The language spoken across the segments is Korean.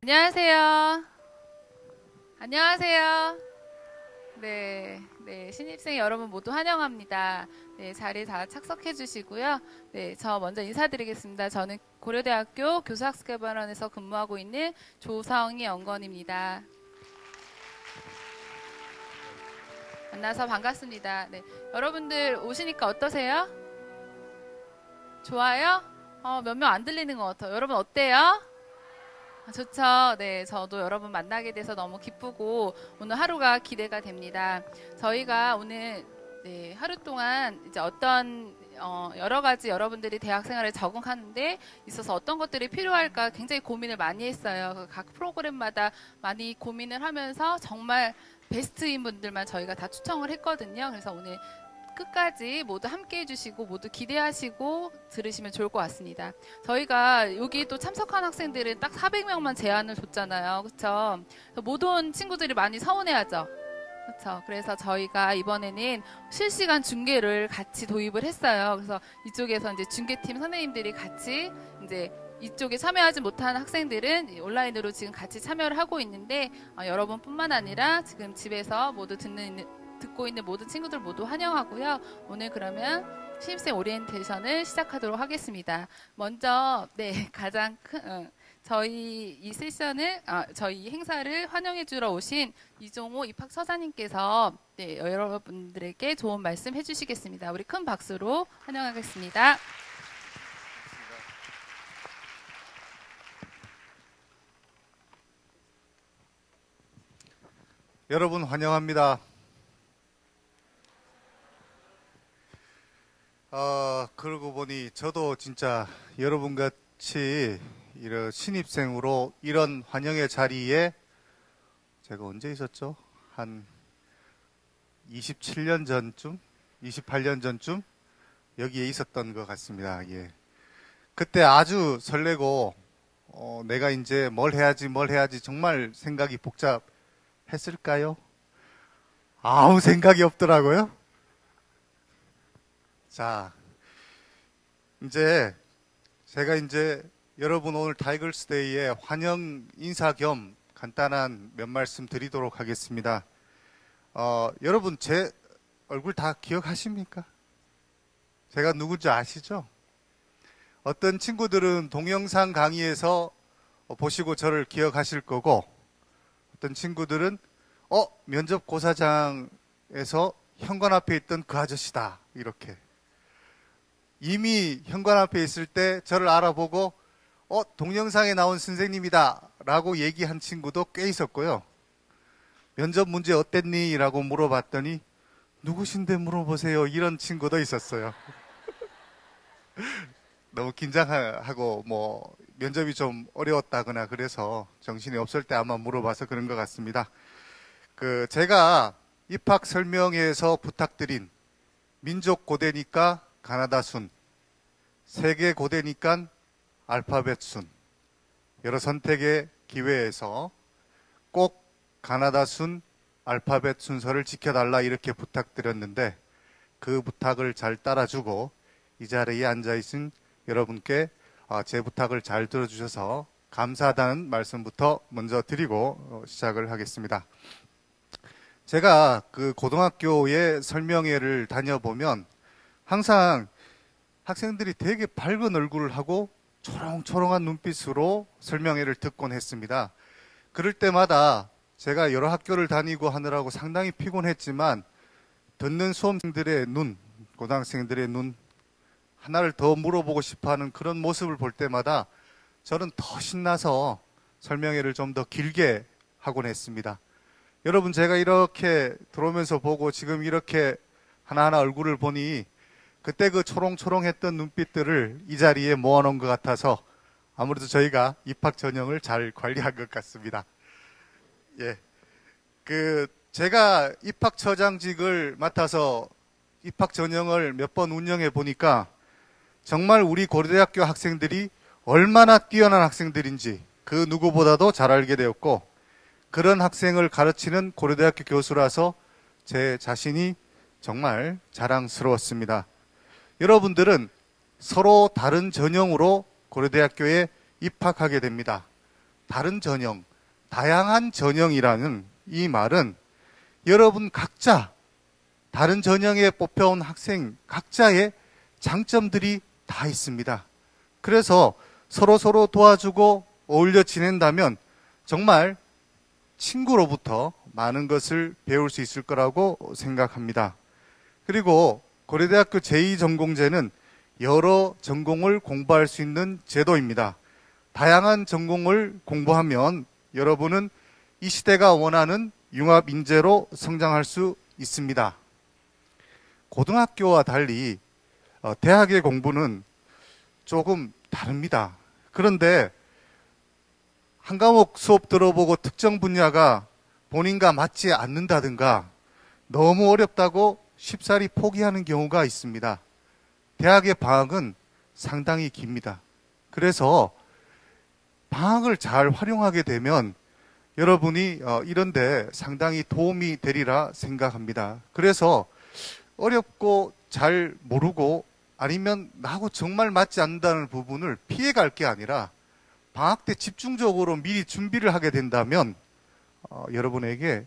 안녕하세요. 안녕하세요. 네, 신입생 여러분 모두 환영합니다. 네, 자리에 다 착석해 주시고요. 네, 저 먼저 인사드리겠습니다. 저는 고려대학교 교수학습개발원에서 근무하고 있는 조성희 연구원입니다. 만나서 반갑습니다. 네, 여러분들 오시니까 어떠세요? 좋아요? 몇 명 안 들리는 것 같아요. 여러분 어때요? 좋죠. 네, 저도 여러분 만나게 돼서 너무 기쁘고 오늘 하루가 기대가 됩니다. 저희가 오늘 네, 하루 동안 이제 어떤 여러 가지 여러분들이 대학 생활에 적응하는데 있어서 어떤 것들이 필요할까 굉장히 고민을 많이 했어요. 각 프로그램마다 많이 고민을 하면서 정말 베스트인 분들만 저희가 다 추천을 했거든요. 그래서 오늘 끝까지 모두 함께 해주시고 모두 기대하시고 들으시면 좋을 것 같습니다. 저희가 여기 또 참석한 학생들은 딱 400명만 제한을 줬잖아요. 그쵸? 못 온 친구들이 많이 서운해하죠. 그렇죠. 그래서 저희가 이번에는 실시간 중계를 같이 도입을 했어요. 그래서 이쪽에서 이제 중계팀 선생님들이 같이 이제 이쪽에 참여하지 못한 학생들은 온라인으로 지금 같이 참여를 하고 있는데 여러분뿐만 아니라 지금 집에서 모두 듣고 있는 모든 친구들 모두 환영하고요. 오늘 그러면 신입생 오리엔테이션을 시작하도록 하겠습니다. 먼저 네 가장 큰 저희 이 세션을 저희 행사를 환영해 주러 오신 이종호 입학처장님께서 네, 여러분들에게 좋은 말씀 해주시겠습니다. 우리 큰 박수로 환영하겠습니다. 여러분 환영합니다. 그러고 보니 저도 진짜 여러분 같이 이런 신입생으로 이런 환영의 자리에 제가 언제 있었죠? 한 27년 전쯤? 28년 전쯤? 여기에 있었던 것 같습니다. 예. 그때 아주 설레고, 내가 이제 뭘 해야지 정말 생각이 복잡했을까요? 아무 생각이 없더라고요. 자, 제가 여러분 오늘 타이거스데이에 환영 인사 겸 간단한 몇 말씀 드리도록 하겠습니다. 여러분 제 얼굴 다 기억하십니까? 제가 누군지 아시죠? 어떤 친구들은 동영상 강의에서 보시고 저를 기억하실 거고, 어떤 친구들은 면접고사장에서 현관 앞에 있던 그 아저씨다 이렇게. 이미 현관 앞에 있을 때 저를 알아보고 동영상에 나온 선생님이다 라고 얘기한 친구도 꽤 있었고요. 면접 문제 어땠니? 라고 물어봤더니 누구신데 물어보세요 이런 친구도 있었어요. 너무 긴장하고 면접이 좀 어려웠다거나 그래서 정신이 없을 때 아마 물어봐서 그런 것 같습니다. 제가 입학 설명회에서 부탁드린 민족 고대니까 가나다 순, 세계 고대니까 알파벳 순, 여러 선택의 기회에서 꼭 가나다 순, 알파벳 순서를 지켜달라 이렇게 부탁드렸는데 그 부탁을 잘 따라주고 이 자리에 앉아있은 여러분께 제 부탁을 잘 들어주셔서 감사하다는 말씀부터 먼저 드리고 시작을 하겠습니다. 제가 고등학교의 설명회를 다녀보면 항상 학생들이 되게 밝은 얼굴을 하고 초롱초롱한 눈빛으로 설명회를 듣곤 했습니다. 그럴 때마다 제가 여러 학교를 다니고 하느라고 상당히 피곤했지만 듣는 수험생들의 눈, 고등학생들의 눈 하나를 더 물어보고 싶어하는 그런 모습을 볼 때마다 저는 더 신나서 설명회를 좀 더 길게 하곤 했습니다. 여러분 제가 이렇게 들어오면서 보고 지금 이렇게 하나하나 얼굴을 보니 그때 그 초롱초롱했던 눈빛들을 이 자리에 모아놓은 것 같아서 아무래도 저희가 입학 전형을 잘 관리한 것 같습니다. 예. 제가 입학처장직을 맡아서 입학 전형을 몇 번 운영해 보니까 정말 우리 고려대학교 학생들이 얼마나 뛰어난 학생들인지 그 누구보다도 잘 알게 되었고, 그런 학생을 가르치는 고려대학교 교수라서 제 자신이 정말 자랑스러웠습니다. 여러분들은 서로 다른 전형으로 고려대학교에 입학하게 됩니다. 다른 전형, 다양한 전형이라는 이 말은 여러분 각자 다른 전형에 뽑혀온 학생 각자의 장점들이 다 있습니다. 그래서 서로 도와주고 어울려 지낸다면 정말 친구로부터 많은 것을 배울 수 있을 거라고 생각합니다. 그리고 고려대학교 제2전공제는 여러 전공을 공부할 수 있는 제도입니다. 다양한 전공을 공부하면 여러분은 이 시대가 원하는 융합 인재로 성장할 수 있습니다. 고등학교와 달리 대학의 공부는 조금 다릅니다. 그런데 한 과목 수업 들어보고 특정 분야가 본인과 맞지 않는다든가 너무 어렵다고 쉽사리 포기하는 경우가 있습니다. 대학의 방학은 상당히 깁니다. 그래서 방학을 잘 활용하게 되면 여러분이 이런데 상당히 도움이 되리라 생각합니다. 그래서 어렵고 잘 모르고 아니면 나하고 정말 맞지 않는다는 부분을 피해갈 게 아니라 방학 때 집중적으로 미리 준비를 하게 된다면 여러분에게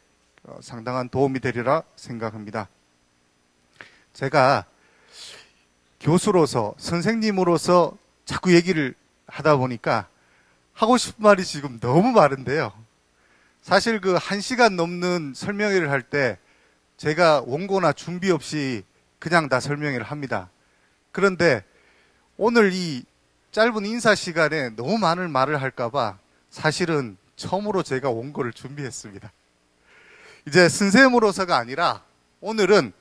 상당한 도움이 되리라 생각합니다. 제가 교수로서 선생님으로서 자꾸 얘기를 하다 보니까 하고 싶은 말이 지금 너무 많은데요. 사실 그 1시간 넘는 설명회를 할 때 제가 원고나 준비 없이 그냥 다 설명회를 합니다. 그런데 오늘 이 짧은 인사 시간에 너무 많은 말을 할까봐 사실은 처음으로 제가 원고를 준비했습니다. 이제 선생으로서가 아니라 오늘은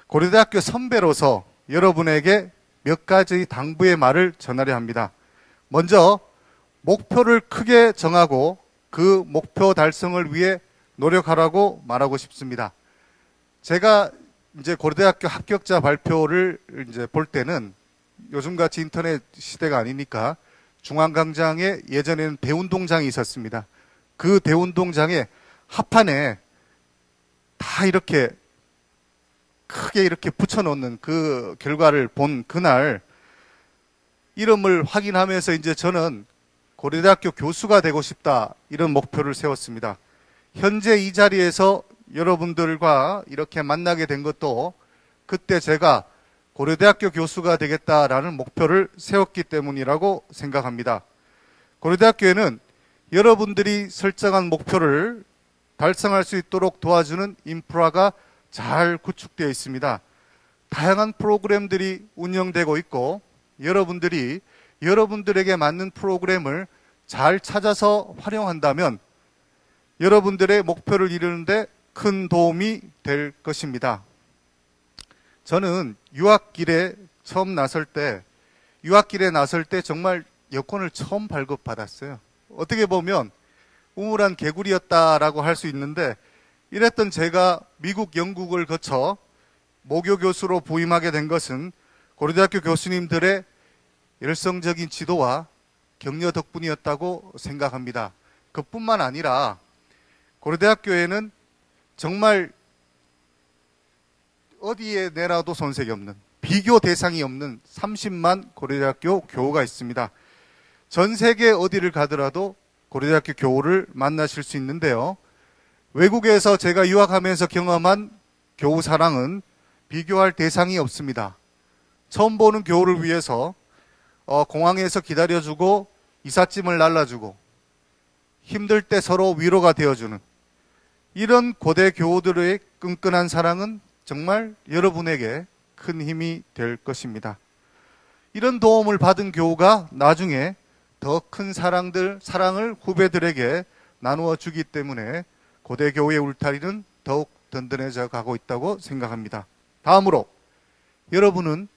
고려대학교 선배로서 여러분에게 몇 가지 당부의 말을 전하려 합니다. 먼저 목표를 크게 정하고 그 목표 달성을 위해 노력하라고 말하고 싶습니다. 제가 이제 고려대학교 합격자 발표를 이제 볼 때는 요즘같이 인터넷 시대가 아니니까 중앙광장에 예전에는 대운동장이 있었습니다. 그 대운동장에 합판에 다 이렇게 크게 이렇게 붙여놓는 그 결과를 본 그날 이름을 확인하면서 이제 저는 고려대학교 교수가 되고 싶다 이런 목표를 세웠습니다. 현재 이 자리에서 여러분들과 이렇게 만나게 된 것도 그때 제가 고려대학교 교수가 되겠다라는 목표를 세웠기 때문이라고 생각합니다. 고려대학교에는 여러분들이 설정한 목표를 달성할 수 있도록 도와주는 인프라가 잘 구축되어 있습니다. 다양한 프로그램들이 운영되고 있고 여러분들이 여러분들에게 맞는 프로그램을 잘 찾아서 활용한다면 여러분들의 목표를 이루는데 큰 도움이 될 것입니다. 저는 유학길에 나설 때 정말 여권을 처음 발급받았어요. 어떻게 보면 우물한 개구리였다라고 할 수 있는데 이랬던 제가 미국, 영국을 거쳐 모교 교수로 부임하게 된 것은 고려대학교 교수님들의 열성적인 지도와 격려 덕분이었다고 생각합니다. 그뿐만 아니라 고려대학교에는 정말 어디에 내놔도 손색이 없는 비교 대상이 없는 30만 고려대학교 교우가 있습니다. 전 세계 어디를 가더라도 고려대학교 교우를 만나실 수 있는데요. 외국에서 제가 유학하면서 경험한 교우 사랑은 비교할 대상이 없습니다. 처음 보는 교우를 위해서 공항에서 기다려주고 이삿짐을 날라주고 힘들 때 서로 위로가 되어주는 이런 고대 교우들의 끈끈한 사랑은 정말 여러분에게 큰 힘이 될 것입니다. 이런 도움을 받은 교우가 나중에 더 큰 사랑을 후배들에게 나누어 주기 때문에 고대 교우의 울타리는 더욱 든든해져 가고 있다고 생각합니다. 다음으로 여러분은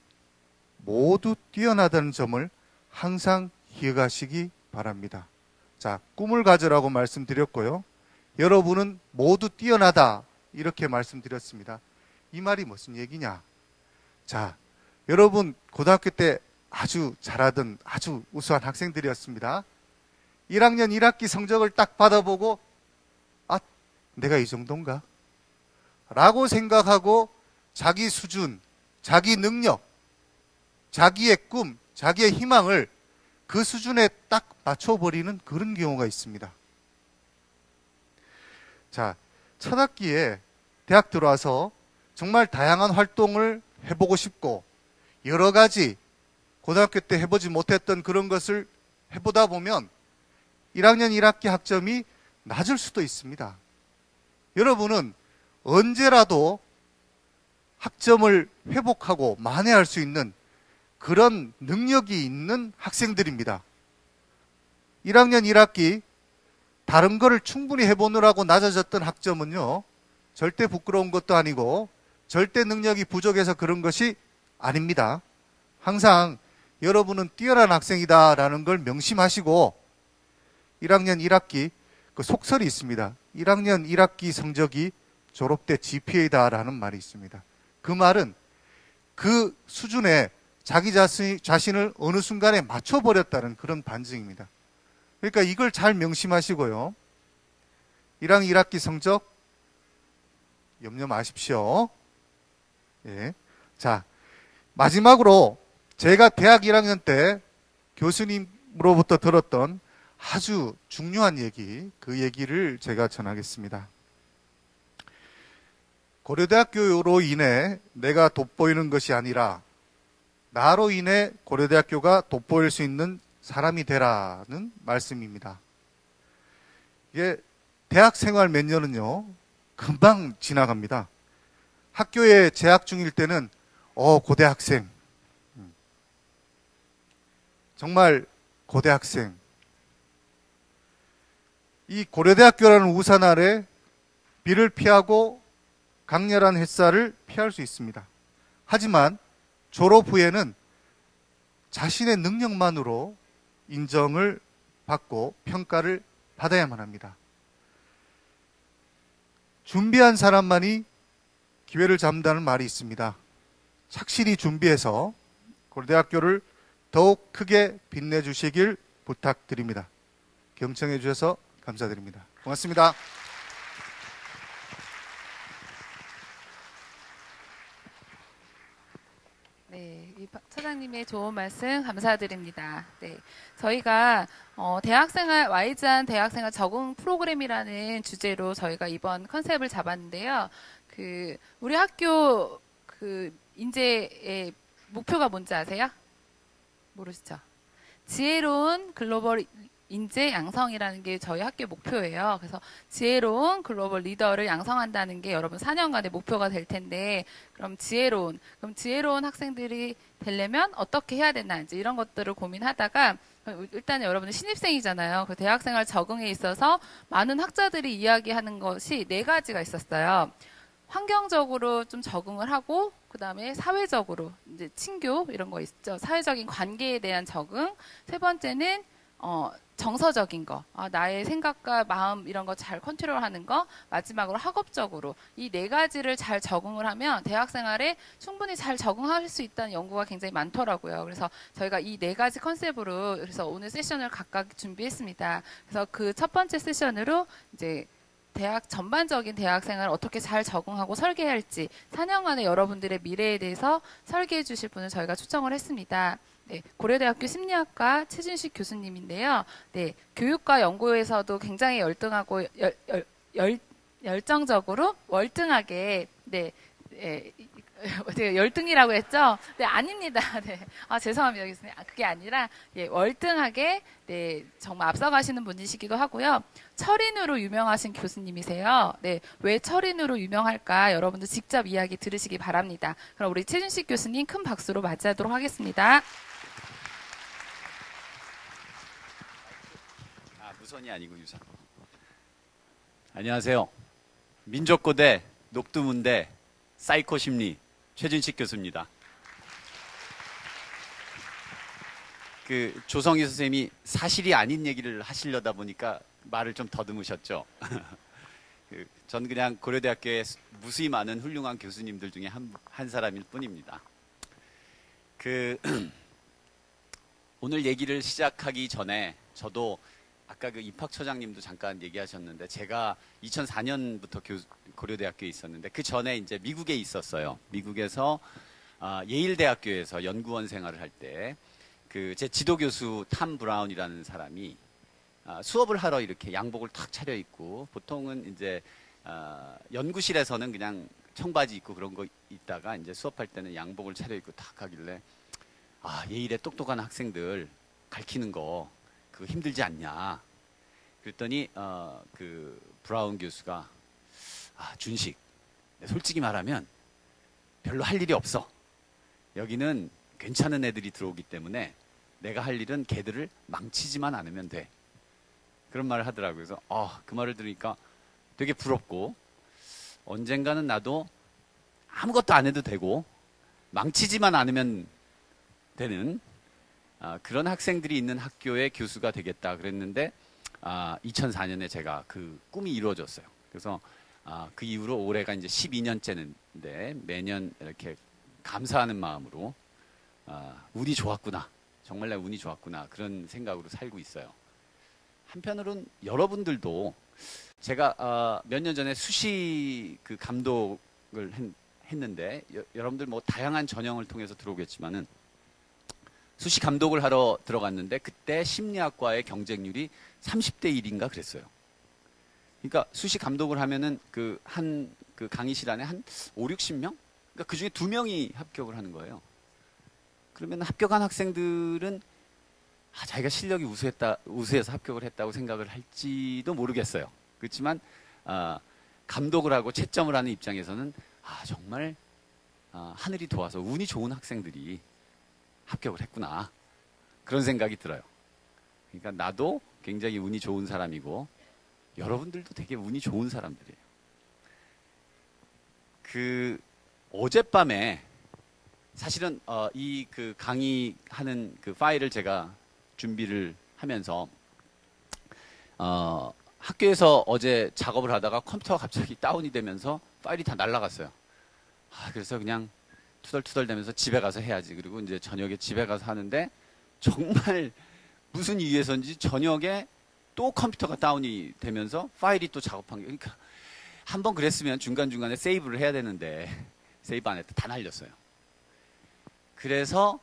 모두 뛰어나다는 점을 항상 기억하시기 바랍니다. 자, 꿈을 가져라고 말씀드렸고요. 여러분은 모두 뛰어나다 이렇게 말씀드렸습니다. 이 말이 무슨 얘기냐? 자, 여러분 고등학교 때 아주 잘하던 아주 우수한 학생들이었습니다. 1학년 1학기 성적을 딱 받아보고 아, 내가 이 정도인가? 라고 생각하고 자기 수준, 자기 능력, 자기의 꿈, 자기의 희망을 그 수준에 딱 맞춰버리는 그런 경우가 있습니다. 자, 첫 학기에 대학 들어와서 정말 다양한 활동을 해보고 싶고 여러 가지 고등학교 때 해보지 못했던 그런 것을 해보다 보면 1학년 1학기 학점이 낮을 수도 있습니다. 여러분은 언제라도 학점을 회복하고 만회할 수 있는 그런 능력이 있는 학생들입니다. 1학년 1학기 다른 거를 충분히 해보느라고 낮아졌던 학점은요, 절대 부끄러운 것도 아니고 절대 능력이 부족해서 그런 것이 아닙니다. 항상 여러분은 뛰어난 학생이다라는 걸 명심하시고 1학년 1학기 그 속설이 있습니다. 1학년 1학기 성적이 졸업 때 GPA다라는 말이 있습니다. 그 말은 그 수준에 자기 자신을 어느 순간에 맞춰버렸다는 그런 반증입니다. 그러니까 이걸 잘 명심하시고요. 1학년 1학기 성적 염려 마십시오. 예. 자, 마지막으로 제가 대학 1학년 때 교수님으로부터 들었던 아주 중요한 얘기, 그 얘기를 제가 전하겠습니다. 고려대학교로 인해 내가 돋보이는 것이 아니라 나로 인해 고려대학교가 돋보일 수 있는 사람이 되라는 말씀입니다. 이게 대학 생활 몇 년은요, 금방 지나갑니다. 학교에 재학 중일 때는 고대학생, 정말 고대학생. 이 고려대학교라는 우산 아래 비를 피하고 강렬한 햇살을 피할 수 있습니다. 하지만 졸업 후에는 자신의 능력만으로 인정을 받고 평가를 받아야만 합니다. 준비한 사람만이 기회를 잡는다는 말이 있습니다. 착실히 준비해서 고려대학교를 더욱 크게 빛내주시길 부탁드립니다. 경청해 주셔서 감사드립니다. 고맙습니다. 네, 이 차장님의 좋은 말씀 감사드립니다. 네, 저희가 대학생활 Y잔 대학생활 적응 프로그램이라는 주제로 저희가 이번 컨셉을 잡았는데요. 우리 학교 인재의 목표가 뭔지 아세요? 모르시죠? 지혜로운 글로벌 인재 양성이라는 게 저희 학교 목표예요. 그래서 지혜로운 글로벌 리더를 양성한다는 게 여러분 4년간의 목표가 될 텐데, 그럼 지혜로운 학생들이 되려면 어떻게 해야 되나, 이제 이런 것들을 고민하다가, 일단 여러분은 신입생이잖아요. 그 대학생활 적응에 있어서 많은 학자들이 이야기하는 것이 4가지가 있었어요. 환경적으로 좀 적응을 하고, 그 다음에 사회적으로, 이제 친교, 이런 거 있죠. 사회적인 관계에 대한 적응. 3번째는, 정서적인 거. 나의 생각과 마음, 이런 거 잘 컨트롤하는 거. 마지막으로 학업적으로. 이 4가지를 잘 적응을 하면 대학생활에 충분히 잘 적응할 수 있다는 연구가 굉장히 많더라고요. 그래서 저희가 이 4가지 컨셉으로, 그래서 오늘 세션을 각각 준비했습니다. 그래서 그 첫 번째 세션으로 이제 전반적인 대학생활을 어떻게 잘 적응하고 설계할지 4년간의 여러분들의 미래에 대해서 설계해 주실 분을 저희가 초청을 했습니다. 네, 고려대학교 심리학과 최진식 교수님인데요. 네, 교육과 연구에서도 굉장히 열등하고 열정적으로 월등하게, 네, 제가 열등이라고 했죠? 네, 아닙니다. 네. 죄송합니다, 교수님. 그게 아니라, 예, 월등하게, 네, 정말 앞서가시는 분이시기도 하고요. 철인으로 유명하신 교수님이세요. 네, 왜 철인으로 유명할까? 여러분들 직접 이야기 들으시기 바랍니다. 그럼 우리 최준식 교수님 큰 박수로 맞이하도록 하겠습니다. 무선이 아니고 유선. 안녕하세요. 민족고대, 녹두문대, 사이코심리 최준식 교수입니다. 조성희 선생님이 사실이 아닌 얘기를 하시려다 보니까 말을 좀 더듬으셨죠. 전 그냥 고려대학교에 무수히 많은 훌륭한 교수님들 중에 한 사람일 뿐입니다. 오늘 얘기를 시작하기 전에 저도 아까 입학처장님도 잠깐 얘기하셨는데, 제가 2004년부터 고려대학교에 있었는데 그 전에 이제 미국에 있었어요. 미국에서 예일대학교에서 연구원 생활을 할 때 그 제 지도 교수 탐 브라운이라는 사람이 수업을 하러 이렇게 양복을 탁 차려입고, 보통은 이제 연구실에서는 그냥 청바지 입고 그런 거 있다가 이제 수업할 때는 양복을 차려입고 탁 가길래, 얘 이래 똑똑한 학생들 가르치는 거 그거 힘들지 않냐. 그랬더니 그 브라운 교수가, 준식, 솔직히 말하면 별로 할 일이 없어. 여기는 괜찮은 애들이 들어오기 때문에 내가 할 일은 걔들을 망치지만 않으면 돼. 그런 말을 하더라고요. 그래서 그 말을 들으니까 되게 부럽고, 언젠가는 나도 아무것도 안 해도 되고 망치지만 않으면 되는 그런 학생들이 있는 학교의 교수가 되겠다 그랬는데, 2004년에 제가 그 꿈이 이루어졌어요. 그래서 그 이후로 올해가 이제 12년째인데 매년 이렇게 감사하는 마음으로 운이 좋았구나, 정말 내 운이 좋았구나, 그런 생각으로 살고 있어요. 한편으로는 여러분들도, 제가 몇 년 전에 수시 그 감독을 했는데 여러분들 뭐 다양한 전형을 통해서 들어오겠지만은, 수시 감독을 하러 들어갔는데 그때 심리학과의 경쟁률이 30대 1인가 그랬어요. 그러니까 수시 감독을 하면은 그 강의실 안에 한 5, 60명? 그러니까 그 중에 2명이 합격을 하는 거예요. 그러면 합격한 학생들은 자기가 실력이 우수해서 합격을 했다고 생각을 할지도 모르겠어요. 그렇지만 감독을 하고 채점을 하는 입장에서는 정말 하늘이 도와서 운이 좋은 학생들이 합격을 했구나, 그런 생각이 들어요. 그러니까 나도 굉장히 운이 좋은 사람이고 여러분들도 되게 운이 좋은 사람들이에요. 그 어젯밤에 사실은 이 그 강의하는 그 파일을 제가 준비를 하면서 학교에서 어제 작업을 하다가 컴퓨터가 갑자기 다운이 되면서 파일이 다 날아갔어요. 그래서 그냥 투덜투덜 대면서 집에 가서 해야지. 그리고 이제 저녁에 집에 가서 하는데, 정말 무슨 이유에서인지 저녁에 또 컴퓨터가 다운이 되면서 파일이 또 작업한 게, 그러니까 한번 그랬으면 중간중간에 세이브를 해야 되는데 세이브 안 했다, 다 날렸어요. 그래서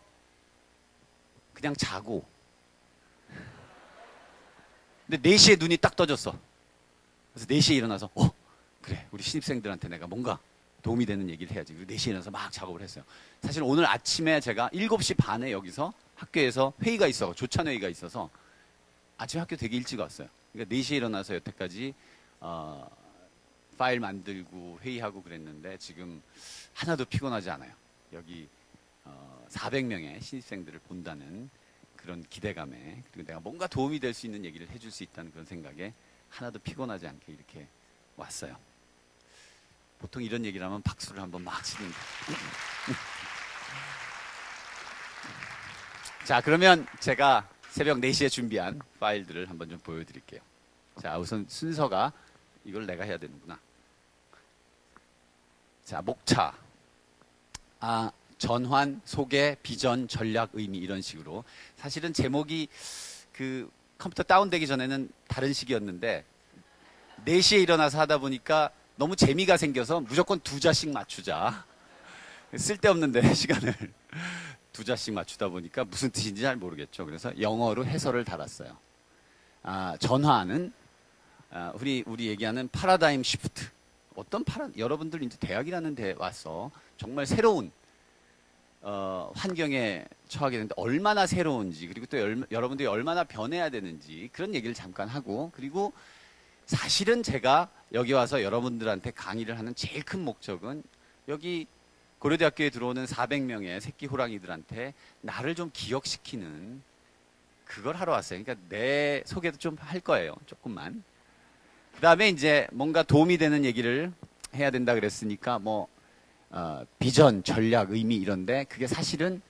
그냥 자고, 근데 4시에 눈이 딱 떠졌어. 그래서 4시에 일어나서 그래, 우리 신입생들한테 내가 뭔가 도움이 되는 얘기를 해야지. 그리고 4시에 일어나서 막 작업을 했어요. 사실 오늘 아침에 제가 7시 반에 여기서 학교에서 회의가 있어, 조찬회의가 있어서 아침 학교 되게 일찍 왔어요. 그러니까 4시에 일어나서 여태까지 파일 만들고 회의하고 그랬는데 지금 하나도 피곤하지 않아요. 여기 400명의 신입생들을 본다는 그런 기대감에, 그리고 내가 뭔가 도움이 될 수 있는 얘기를 해줄 수 있다는 그런 생각에 하나도 피곤하지 않게 이렇게 왔어요. 보통 이런 얘기를 하면 박수를 한번 막 치는데. 자, 그러면 제가 새벽 4시에 준비한 파일들을 한번 좀 보여드릴게요. 자, 우선 순서가, 이걸 내가 해야 되는구나. 자, 목차. 전환, 소개, 비전, 전략, 의미, 이런 식으로. 사실은 제목이 그 컴퓨터 다운되기 전에는 다른 식이었는데 4시에 일어나서 하다 보니까 너무 재미가 생겨서 무조건 2자씩 맞추자. 쓸데없는데 시간을 2자씩 맞추다 보니까 무슨 뜻인지 잘 모르겠죠. 그래서 영어로 해설을 달았어요. 전환은 우리 얘기하는 파라다임 시프트. 여러분들 이제 대학이라는 데 와서 정말 새로운 환경에 처하게 되는데 얼마나 새로운지, 그리고 또 여러분들이 얼마나 변해야 되는지, 그런 얘기를 잠깐 하고, 그리고 사실은 제가 여기 와서 여러분들한테 강의를 하는 제일 큰 목적은 여기 고려대학교에 들어오는 400명의 새끼 호랑이들한테 나를 좀 기억시키는, 그걸 하러 왔어요. 그러니까 내 소개도 좀 할 거예요. 조금만. 그 다음에 이제 뭔가 도움이 되는 얘기를 해야 된다 그랬으니까 비전, 전략, 의미 이런데, 그게 사실은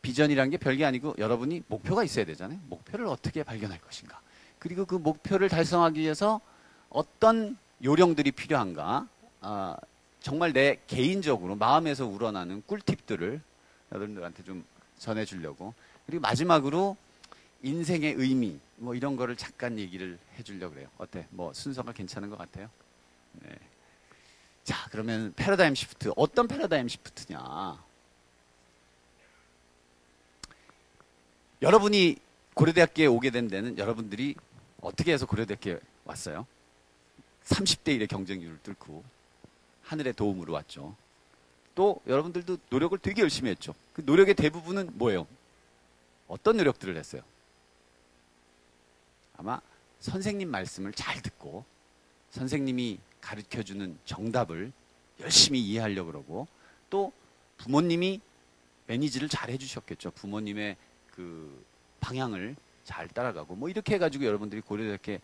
비전이란 게 별게 아니고 여러분이 목표가 있어야 되잖아요. 목표를 어떻게 발견할 것인가. 그리고 그 목표를 달성하기 위해서 어떤 요령들이 필요한가. 정말 내 개인적으로 마음에서 우러나는 꿀팁들을 여러분들한테 좀 전해주려고. 그리고 마지막으로 인생의 의미, 이런 거를 잠깐 얘기를 해주려고 그래요. 어때? 순서가 괜찮은 것 같아요? 네. 자, 그러면 패러다임 시프트. 어떤 패러다임 시프트냐? 여러분이 고려대학교에 오게 된 데는 여러분들이 어떻게 해서 고려대학교에 왔어요? 30대 1의 경쟁률을 뚫고 하늘의 도움으로 왔죠. 또 여러분들도 노력을 되게 열심히 했죠. 그 노력의 대부분은 뭐예요? 어떤 노력들을 했어요? 아마 선생님 말씀을 잘 듣고 선생님이 가르쳐주는 정답을 열심히 이해하려고 그러고 또 부모님이 매니지를 잘 해주셨겠죠. 부모님의 그 방향을 잘 따라가고 뭐 이렇게 해가지고 여러분들이 고려대학교에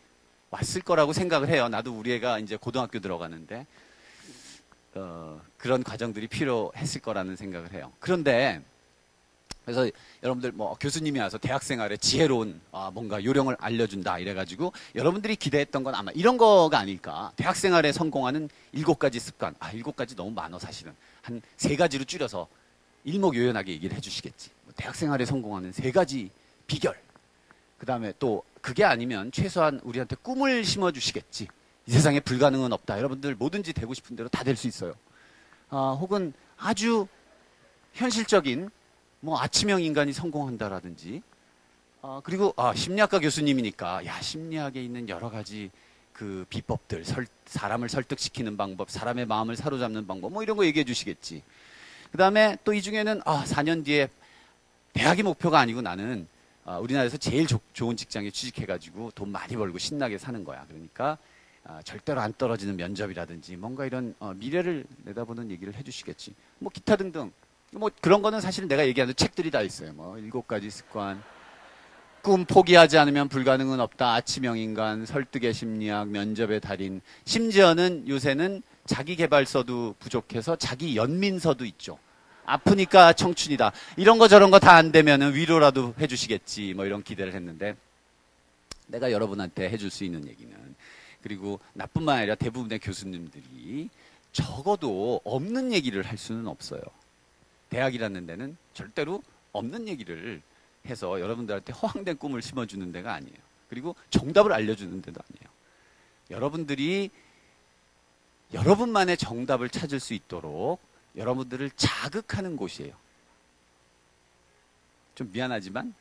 왔을 거라고 생각을 해요. 나도 우리 애가 이제 고등학교 들어가는데 그런 과정들이 필요했을 거라는 생각을 해요. 그런데 그래서 여러분들 뭐 교수님이 와서 대학생활에 지혜로운 뭔가 요령을 알려준다 이래가지고 여러분들이 기대했던 건 아마 이런 거가 아닐까. 대학생활에 성공하는 7가지 습관. 7가지 너무 많어 사실은. 한 3가지로 줄여서 일목요연하게 얘기를 해주시겠지. 대학생활에 성공하는 3가지 비결. 그 다음에 또 그게 아니면 최소한 우리한테 꿈을 심어주시겠지. 이 세상에 불가능은 없다. 여러분들 뭐든지 되고 싶은 대로 다 될 수 있어요. 혹은 아주 현실적인 뭐 아침형 인간이 성공한다라든지 그리고 심리학과 교수님이니까 야 심리학에 있는 여러 가지 그 비법들 사람을 설득시키는 방법 사람의 마음을 사로잡는 방법 뭐 이런 거 얘기해 주시겠지. 그 다음에 또 이 중에는 4년 뒤에 대학이 목표가 아니고 나는 우리나라에서 제일 좋은 직장에 취직해가지고 돈 많이 벌고 신나게 사는 거야. 그러니까 절대로 안 떨어지는 면접이라든지 뭔가 이런 미래를 내다보는 얘기를 해주시겠지. 뭐 기타 등등 뭐 그런 거는 사실 내가 얘기하는 책들이 다 있어요. 뭐 7가지 습관, 꿈 포기하지 않으면 불가능은 없다, 아침형 인간, 설득의 심리학, 면접의 달인. 심지어는 요새는 자기계발서도 부족해서 자기 연민서도 있죠. 아프니까 청춘이다. 이런 거 저런 거 다 안 되면은 위로라도 해주시겠지. 뭐 이런 기대를 했는데 내가 여러분한테 해줄 수 있는 얘기는 그리고 나뿐만 아니라 대부분의 교수님들이 적어도 없는 얘기를 할 수는 없어요. 대학이라는 데는 절대로 없는 얘기를 해서 여러분들한테 허황된 꿈을 심어주는 데가 아니에요. 그리고 정답을 알려주는 데도 아니에요. 여러분들이 여러분만의 정답을 찾을 수 있도록 여러분들을 자극하는 곳이에요. 좀 미안하지만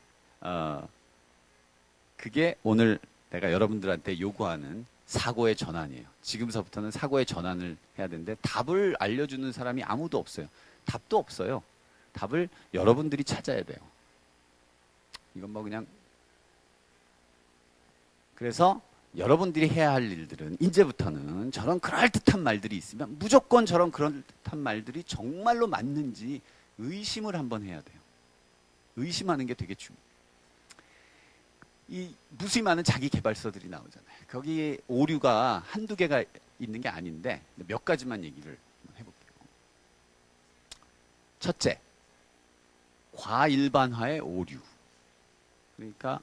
그게 오늘 내가 여러분들한테 요구하는 사고의 전환이에요. 지금서부터는 사고의 전환을 해야 되는데 답을 알려주는 사람이 아무도 없어요. 답도 없어요. 답을 여러분들이 찾아야 돼요. 이건 뭐 그냥 그래서 여러분들이 해야 할 일들은 이제부터는 저런 그럴듯한 말들이 있으면 무조건 저런 그럴듯한 말들이 정말로 맞는지 의심을 한번 해야 돼요. 의심하는 게 되게 중요해요. 이 무수히 많은 자기 개발서들이 나오잖아요. 거기에 오류가 한두 개가 있는 게 아닌데 몇 가지만 얘기를 해볼게요. 첫째, 과일반화의 오류. 그러니까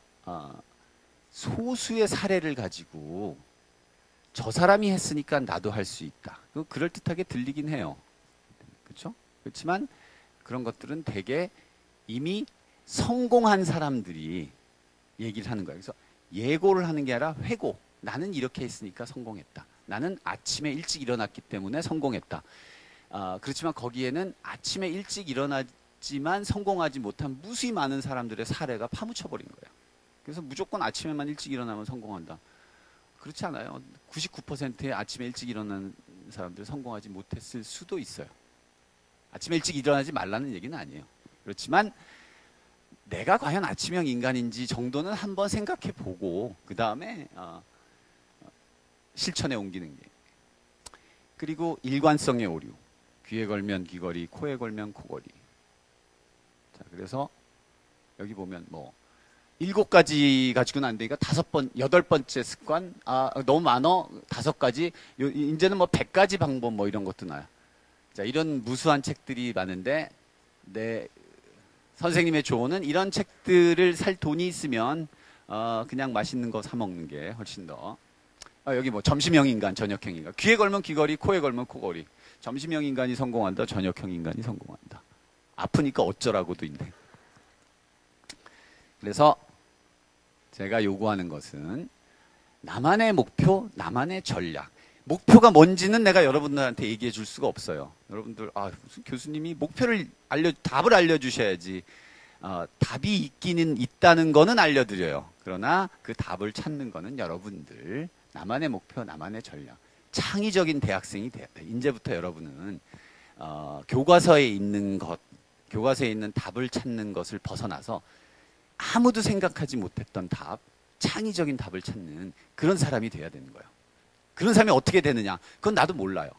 소수의 사례를 가지고 저 사람이 했으니까 나도 할 수 있다. 그럴듯하게 들리긴 해요. 그렇죠? 그렇지만 그런 것들은 대개 이미 성공한 사람들이 얘기를 하는 거예요. 그래서 예고를 하는 게 아니라 회고. 나는 이렇게 했으니까 성공했다. 나는 아침에 일찍 일어났기 때문에 성공했다. 그렇지만 거기에는 아침에 일찍 일어나지만 성공하지 못한 무수히 많은 사람들의 사례가 파묻혀버린 거예요. 그래서 무조건 아침에만 일찍 일어나면 성공한다. 그렇지 않아요. 99%의 아침에 일찍 일어나는 사람들은 성공하지 못했을 수도 있어요. 아침에 일찍 일어나지 말라는 얘기는 아니에요. 그렇지만 내가 과연 아침형 인간인지 정도는 한번 생각해 보고 그 다음에 실천에 옮기는 게. 그리고 일관성의 오류. 귀에 걸면 귀걸이, 코에 걸면 코걸이. 자, 그래서 여기 보면 뭐 7가지 가지고는 안 되니까 8번째 습관. 너무 많어. 5가지. 이제는 뭐 100가지 방법 뭐 이런 것도 나요. 자, 이런 무수한 책들이 많은데 선생님의 조언은 이런 책들을 살 돈이 있으면 그냥 맛있는 거 사 먹는 게 훨씬 더. 여기 뭐 점심형 인간, 저녁형 인간. 귀에 걸면 귀걸이, 코에 걸면 코걸이. 점심형 인간이 성공한다, 저녁형 인간이 성공한다. 아프니까 어쩌라고도 있네. 그래서 제가 요구하는 것은 나만의 목표, 나만의 전략. 목표가 뭔지는 내가 여러분들한테 얘기해 줄 수가 없어요. 여러분들, 무슨 교수님이 답을 알려주셔야지. 답이 있기는 있다는 거는 알려드려요. 그러나 그 답을 찾는 거는 여러분들, 나만의 목표, 나만의 전략. 창의적인 대학생이 돼야 돼. 이제부터 여러분은, 교과서에 있는 답을 찾는 것을 벗어나서 아무도 생각하지 못했던 답, 창의적인 답을 찾는 그런 사람이 돼야 되는 거예요. 그런 사람이 어떻게 되느냐? 그건 나도 몰라요.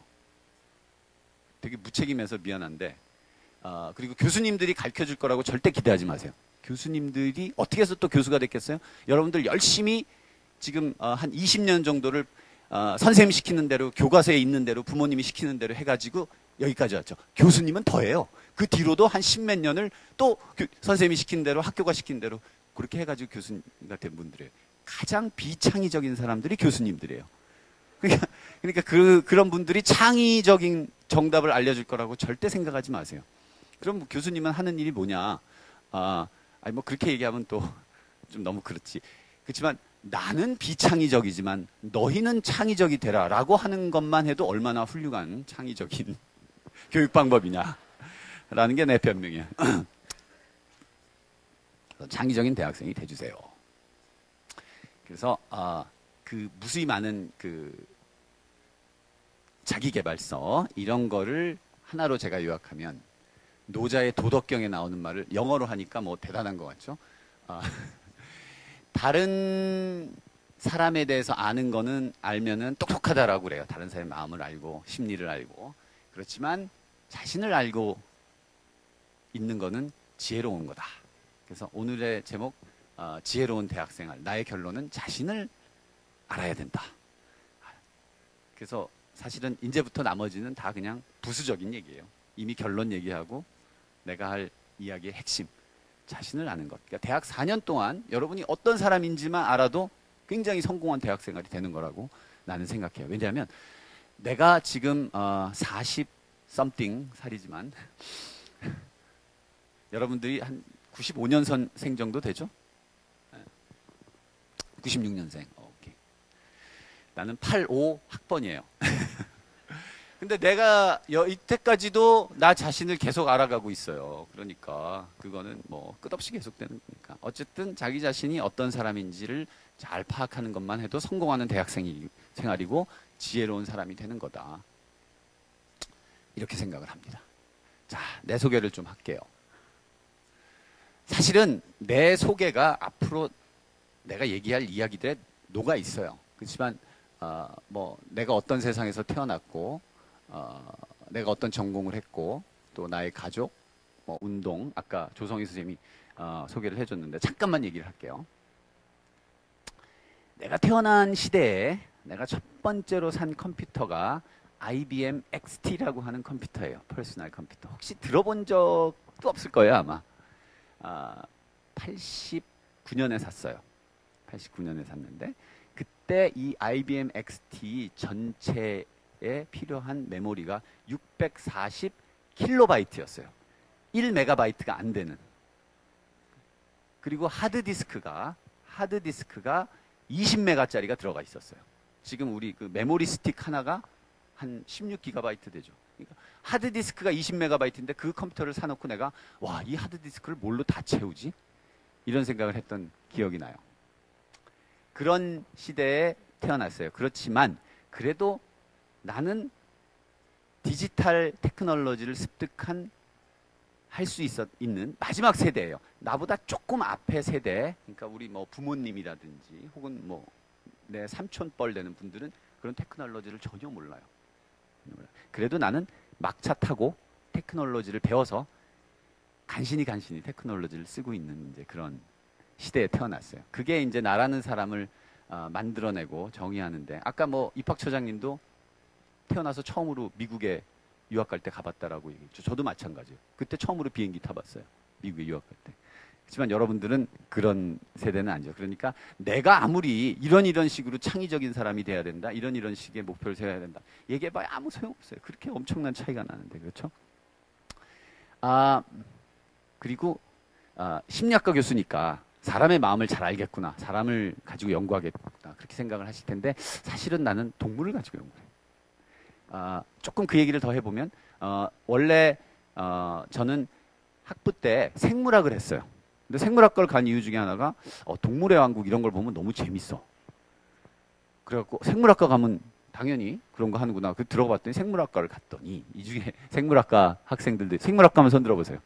되게 무책임해서 미안한데, 그리고 교수님들이 가르쳐 줄 거라고 절대 기대하지 마세요. 교수님들이 어떻게 해서 또 교수가 됐겠어요? 여러분들 열심히 지금 한 20년 정도를 선생님이 시키는 대로, 교과서에 있는 대로, 부모님이 시키는 대로 해가지고 여기까지 왔죠. 교수님은 더해요. 그 뒤로도 한 10몇 년을 또 선생님이 시키는 대로, 학교가 시키는 대로 그렇게 해가지고 교수가 된 분들이에요. 가장 비창의적인 사람들이 교수님들이에요. 그러니까 그런 분들이 창의적인 정답을 알려줄 거라고 절대 생각하지 마세요. 그럼 교수님은 하는 일이 뭐냐? 뭐 그렇게 얘기하면 또 좀 너무 그렇지. 그렇지만 나는 비창의적이지만 너희는 창의적이 되라라고 하는 것만 해도 얼마나 훌륭한 창의적인 교육 방법이냐라는 게 내 변명이야. 창의적인 대학생이 돼주세요. 그래서 그 무수히 많은 그 자기계발서 이런 거를 하나로 제가 요약하면 노자의 도덕경에 나오는 말을 영어로 하니까 뭐 대단한 것 같죠? 다른 사람에 대해서 아는 거는 알면은 똑똑하다라고 그래요. 다른 사람의 마음을 알고 심리를 알고. 그렇지만 자신을 알고 있는 거는 지혜로운 거다. 그래서 오늘의 제목 지혜로운 대학생활. 나의 결론은 자신을 알아야 된다. 그래서 사실은 이제부터 나머지는 다 그냥 부수적인 얘기예요. 이미 결론 얘기하고 내가 할 이야기의 핵심. 자신을 아는 것. 그러니까 대학 4년 동안 여러분이 어떤 사람인지만 알아도 굉장히 성공한 대학생활이 되는 거라고 나는 생각해요. 왜냐하면 내가 지금 40 something 살이지만 여러분들이 한 95년생 정도 되죠? 96년생. 오케이. 나는 85 학번이에요. 근데 내가 이때까지도 나 자신을 계속 알아가고 있어요. 그러니까 그거는 뭐 끝없이 계속되는 거니까. 어쨌든 자기 자신이 어떤 사람인지를 잘 파악하는 것만 해도 성공하는 대학생 생활이고 지혜로운 사람이 되는 거다. 이렇게 생각을 합니다. 자, 내 소개를 좀 할게요. 사실은 내 소개가 앞으로 내가 얘기할 이야기들에 녹아 있어요. 그렇지만 뭐 내가 어떤 세상에서 태어났고 내가 어떤 전공을 했고 또 나의 가족, 뭐 운동, 아까 조성희 선생님이 소개를 해줬는데 잠깐만 얘기를 할게요. 내가 태어난 시대에 내가 첫 번째로 산 컴퓨터가 IBM XT라고 하는 컴퓨터예요. 퍼스널 컴퓨터. 혹시 들어본 적도 없을 거예요 아마. 89년에 샀어요. 89년에 샀는데 그때 이 IBM XT 전체에 필요한 메모리가 640킬로바이트였어요. 1메가바이트가 안 되는. 그리고 하드디스크가 20메가짜리가 들어가 있었어요. 지금 우리 그 메모리 스틱 하나가 한 16기가바이트 되죠. 그러니까 하드디스크가 20메가바이트인데 그 컴퓨터를 사놓고 내가 와, 이 하드디스크를 뭘로 다 채우지? 이런 생각을 했던 기억이 나요. 그런 시대에 태어났어요. 그렇지만 그래도 나는 디지털 테크놀로지를 습득한 할 수 있는 마지막 세대예요. 나보다 조금 앞에 세대, 그러니까 우리 뭐 부모님이라든지 혹은 뭐 내 삼촌뻘 되는 분들은 그런 테크놀로지를 전혀 몰라요. 그래도 나는 막차 타고 테크놀로지를 배워서 간신히 테크놀로지를 쓰고 있는 이제 그런 시대에 태어났어요. 그게 이제 나라는 사람을 만들어내고 정의하는데, 아까 뭐 입학처장님도 태어나서 처음으로 미국에 유학 갈 때 가봤다라고 얘기했죠. 저도 마찬가지예요. 그때 처음으로 비행기 타봤어요. 미국에 유학 갈 때. 하지만 여러분들은 그런 세대는 아니죠. 그러니까 내가 아무리 이런 식으로 창의적인 사람이 돼야 된다, 이런 식의 목표를 세워야 된다, 얘기해봐야 아무 소용없어요. 그렇게 엄청난 차이가 나는데, 그렇죠? 그리고 심리학과 교수니까 사람의 마음을 잘 알겠구나, 사람을 가지고 연구하겠구나, 그렇게 생각을 하실 텐데 사실은 나는 동물을 가지고 연구해요. 조금 그 얘기를 더 해보면 원래 저는 학부 때 생물학을 했어요. 근데 생물학과를 간 이유 중에 하나가 동물의 왕국 이런 걸 보면 너무 재밌어. 그래갖고 생물학과 가면 당연히 그런 거 하는구나. 그 들어가 봤더니 생물학과를 갔더니 이 중에 생물학과 학생들도 생물학과 하면 손 들어보세요.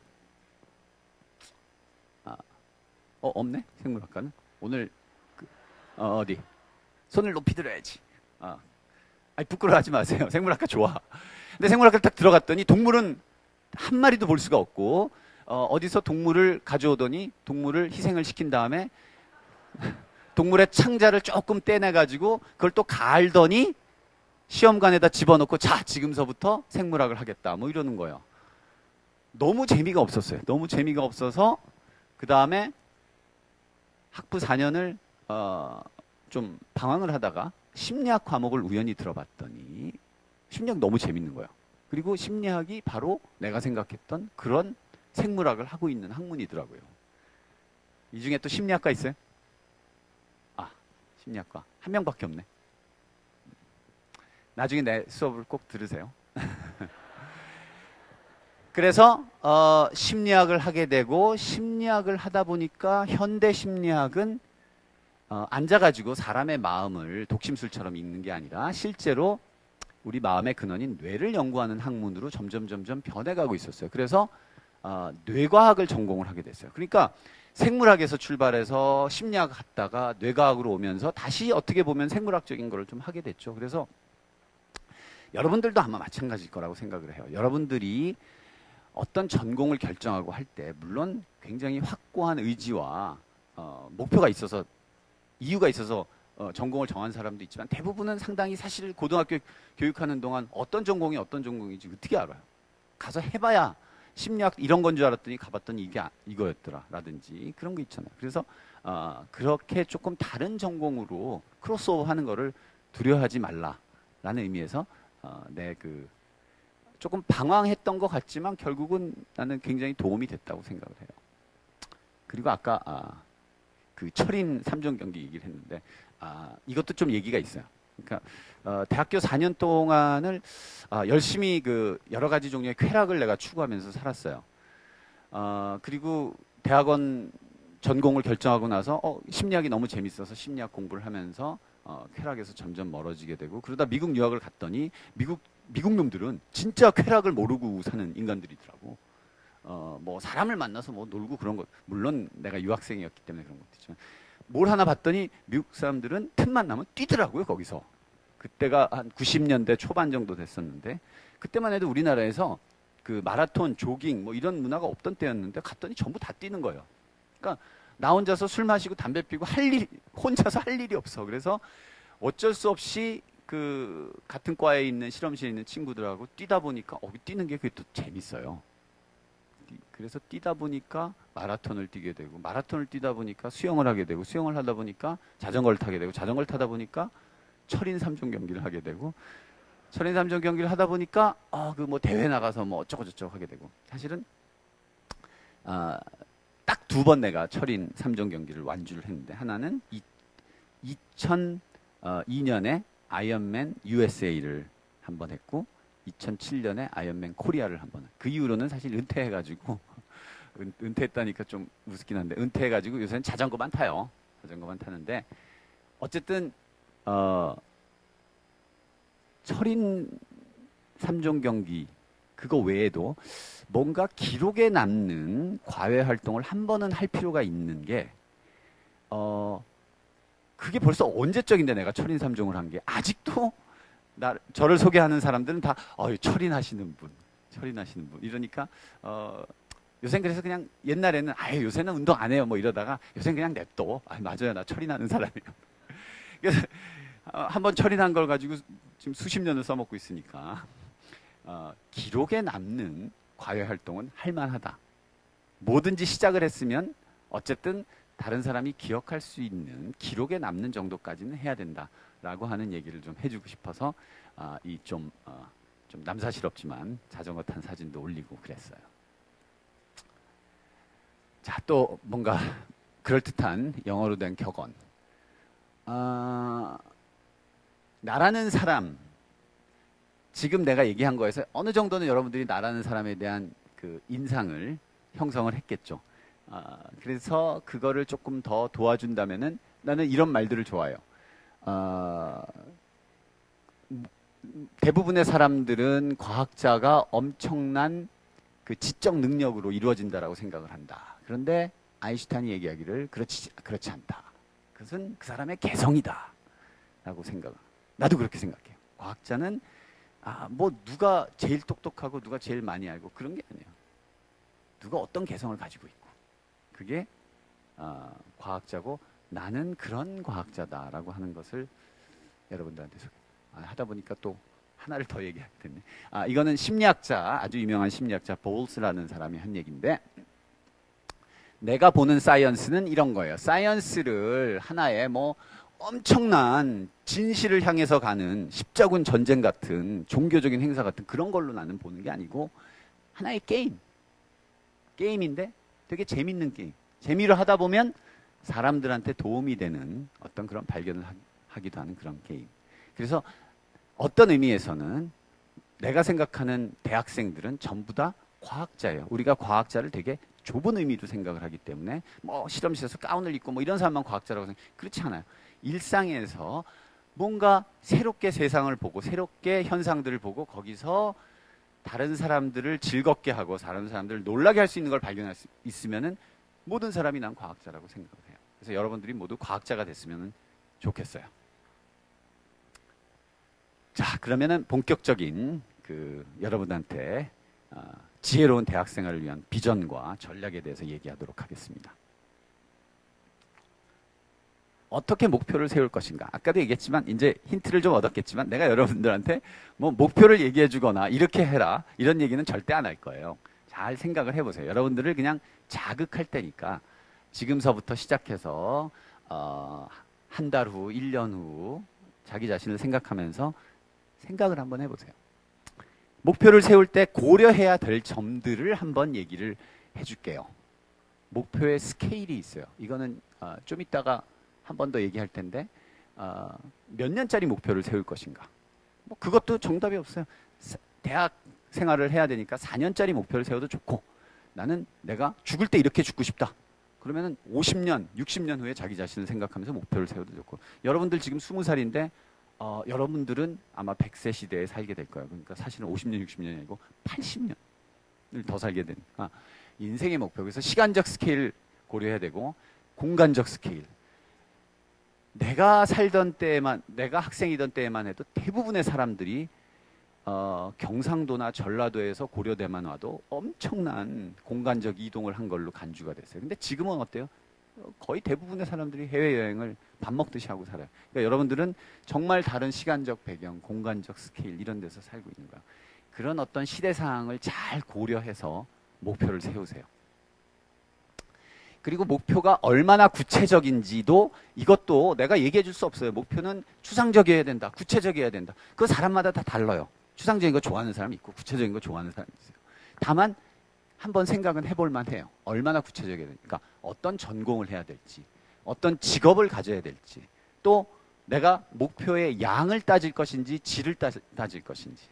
없네? 생물학과는? 오늘 어디? 손을 높이 들어야지. 아니 부끄러워하지 마세요. 생물학과 좋아. 근데 생물학과를 딱 들어갔더니 동물은 한 마리도 볼 수가 없고 어디서 동물을 가져오더니 동물을 희생을 시킨 다음에 동물의 창자를 조금 떼내가지고 그걸 또 갈더니 시험관에다 집어넣고 자 지금서부터 생물학을 하겠다 뭐 이러는 거예요. 너무 재미가 없었어요. 너무 재미가 없어서 그 다음에 학부 4년을 좀 방황을 하다가 심리학 과목을 우연히 들어봤더니 심리학 너무 재밌는 거예요. 그리고 심리학이 바로 내가 생각했던 그런 생물학을 하고 있는 학문이더라고요. 이 중에 또 심리학과 있어요? 심리학과 한 명밖에 없네. 나중에 내 수업을 꼭 들으세요. 그래서 심리학을 하게 되고 심리학을 하다 보니까 현대 심리학은 앉아가지고 사람의 마음을 독심술처럼 읽는 게 아니라 실제로 우리 마음의 근원인 뇌를 연구하는 학문으로 점점 변해가고 있었어요. 그래서 뇌과학을 전공을 하게 됐어요. 그러니까 생물학에서 출발해서 심리학 갔다가 뇌과학으로 오면서 다시 어떻게 보면 생물학적인 걸 좀 하게 됐죠. 그래서 여러분들도 아마 마찬가지일 거라고 생각을 해요. 여러분들이 어떤 전공을 결정하고 할 때 물론 굉장히 확고한 의지와 목표가 있어서 이유가 있어서 전공을 정한 사람도 있지만 대부분은 상당히 사실 고등학교 교육하는 동안 어떤 전공이 어떤 전공인지 어떻게 알아요? 가서 해봐야 심리학 이런 건 줄 알았더니 가봤더니 이게 이거였더라 라든지 그런 거 있잖아요. 그래서 그렇게 조금 다른 전공으로 크로스오버 하는 거를 두려워하지 말라라는 의미에서 조금 방황했던 것 같지만 결국은 나는 굉장히 도움이 됐다고 생각을 해요. 그리고 아까 그 철인 3종 경기 얘기를 했는데 이것도 좀 얘기가 있어요. 그러니까 대학교 4년 동안을 열심히 그 여러 가지 종류의 쾌락을 내가 추구하면서 살았어요. 그리고 대학원 전공을 결정하고 나서 심리학이 너무 재밌어서 심리학 공부를 하면서 쾌락에서 점점 멀어지게 되고 그러다 미국 유학을 갔더니 미국 놈들은 진짜 쾌락을 모르고 사는 인간들이더라고. 뭐 사람을 만나서 뭐 놀고 그런 것 물론 내가 유학생이었기 때문에 그런 것도 있지만 뭘 하나 봤더니 미국 사람들은 틈만 나면 뛰더라고요. 거기서. 그때가 한 90년대 초반 정도 됐었는데 그때만 해도 우리나라에서 그 마라톤, 조깅 뭐 이런 문화가 없던 때였는데 갔더니 전부 다 뛰는 거예요. 그러니까 나 혼자서 술 마시고 담배 피고 혼자서 할 일이 없어. 그래서 어쩔 수 없이 그 같은 과에 있는 실험실에 있는 친구들하고 뛰다 보니까 뛰는 게 그게 또 재밌어요. 그래서 뛰다 보니까 마라톤을 뛰게 되고 마라톤을 뛰다 보니까 수영을 하게 되고 수영을 하다 보니까 자전거를 타게 되고 자전거를 타다 보니까 철인 3종 경기를 하게 되고 철인 3종 경기를 하다 보니까 그 뭐 대회 나가서 뭐 어쩌고 저쩌고 하게 되고 사실은 딱 2번 내가 철인 3종 경기를 완주를 했는데 하나는 2002년에 아이언맨 USA를 한번 했고 2007년에 아이언맨 코리아를 한번. 그 이후로는 사실 은퇴해가지고 은퇴했다니까 좀 우습긴 한데 은퇴해가지고 요새는 자전거만 타요. 자전거만 타는데 어쨌든 철인 3종 경기 그거 외에도 뭔가 기록에 남는 과외 활동을 한 번은 할 필요가 있는 게 그게 벌써 언제적인데 내가 철인 3종을 한 게 아직도 저를 소개하는 사람들은 다 철인하시는 분 이러니까 요새는 그래서 그냥 옛날에는 요새는 운동 안 해요 뭐 이러다가 요새는 그냥 냅둬. 맞아요, 나 철인하는 사람이에요. 그래서 한번 철인한 걸 가지고 지금 수십 년을 써먹고 있으니까 기록에 남는 과외 활동은 할만하다. 뭐든지 시작을 했으면 어쨌든 다른 사람이 기억할 수 있는 기록에 남는 정도까지는 해야 된다라고 하는 얘기를 좀 해주고 싶어서 좀 남사스럽지만 자전거 탄 사진도 올리고 그랬어요. 자, 또 뭔가 그럴듯한 영어로 된 격언. 나라는 사람 지금 내가 얘기한 거에서 어느 정도는 여러분들이 나라는 사람에 대한 그 인상을 형성을 했겠죠. 그래서 그거를 조금 더 도와준다면은 나는 이런 말들을 좋아해요. 대부분의 사람들은 과학자가 엄청난 그 지적 능력으로 이루어진다라고 생각을 한다. 그런데 아인슈타인이 얘기하기를 그렇지 않다. 그것은 그 사람의 개성이다. 라고 생각을. 나도 그렇게 생각해요. 과학자는 뭐 누가 제일 똑똑하고 누가 제일 많이 알고 그런 게 아니에요. 누가 어떤 개성을 가지고 있고. 그게 과학자고 나는 그런 과학자다라고 하는 것을 여러분들한테 하다 보니까 또 하나를 더 얘기하게 됐네. 이거는 심리학자, 아주 유명한 심리학자 볼스라는 사람이 한 얘기인데 내가 보는 사이언스는 이런 거예요. 사이언스를 하나의 뭐 엄청난 진실을 향해서 가는 십자군 전쟁 같은 종교적인 행사 같은 그런 걸로 나는 보는 게 아니고 하나의 게임인데 되게 재밌는 게임. 재미를 하다 보면 사람들한테 도움이 되는 어떤 그런 발견을 하기도 하는 그런 게임. 그래서 어떤 의미에서는 내가 생각하는 대학생들은 전부 다 과학자예요. 우리가 과학자를 되게 좁은 의미로 생각을 하기 때문에 뭐 실험실에서 가운을 입고 뭐 이런 사람만 과학자라고 생각. 그렇지 않아요. 일상에서 뭔가 새롭게 세상을 보고 새롭게 현상들을 보고 거기서 다른 사람들을 즐겁게 하고 다른 사람들을 놀라게 할 수 있는 걸 발견할 수 있으면은 모든 사람이 난 과학자라고 생각을 해요. 그래서 여러분들이 모두 과학자가 됐으면 좋겠어요. 자, 그러면은 본격적인 여러분한테 지혜로운 대학생활을 위한 비전과 전략에 대해서 얘기하도록 하겠습니다. 어떻게 목표를 세울 것인가? 아까도 얘기했지만 이제 힌트를 좀 얻었겠지만 내가 여러분들한테 뭐 목표를 얘기해 주거나 이렇게 해라 이런 얘기는 절대 안 할 거예요. 잘 생각을 해보세요. 여러분들을 그냥 자극할 때니까 지금서부터 시작해서 한 달 후, 1년 후 자기 자신을 생각하면서 생각을 한번 해보세요. 목표를 세울 때 고려해야 될 점들을 한번 얘기를 해줄게요. 목표의 스케일이 있어요. 이거는 좀 이따가 한 번 더 얘기할 텐데 몇 년짜리 목표를 세울 것인가. 뭐 그것도 정답이 없어요. 대학 생활을 해야 되니까 4년짜리 목표를 세워도 좋고 나는 내가 죽을 때 이렇게 죽고 싶다. 그러면은 50년, 60년 후에 자기 자신을 생각하면서 목표를 세워도 좋고 여러분들 지금 20살인데 여러분들은 아마 100세 시대에 살게 될 거예요. 그러니까 사실은 50년, 60년이 아니고 80년을 더 살게 되니까 인생의 목표. 그래서 시간적 스케일 고려해야 되고 공간적 스케일. 내가 살던 때만, 내가 학생이던 때만 해도 대부분의 사람들이 경상도나 전라도에서 고려대만 와도 엄청난 공간적 이동을 한 걸로 간주가 됐어요. 근데 지금은 어때요? 거의 대부분의 사람들이 해외여행을 밥 먹듯이 하고 살아요. 그러니까 여러분들은 정말 다른 시간적 배경, 공간적 스케일 이런 데서 살고 있는 거예요. 그런 어떤 시대 상황을 잘 고려해서 목표를 세우세요. 그리고 목표가 얼마나 구체적인지도 이것도 내가 얘기해 줄 수 없어요. 목표는 추상적이어야 된다. 구체적이어야 된다. 그거 사람마다 다 달라요. 추상적인 거 좋아하는 사람이 있고 구체적인 거 좋아하는 사람이 있어요. 다만 한번 생각은 해볼 만해요. 얼마나 구체적이어야 되니까 그러니까 어떤 전공을 해야 될지 어떤 직업을 가져야 될지 또 내가 목표의 양을 따질 것인지 질을 따질 것인지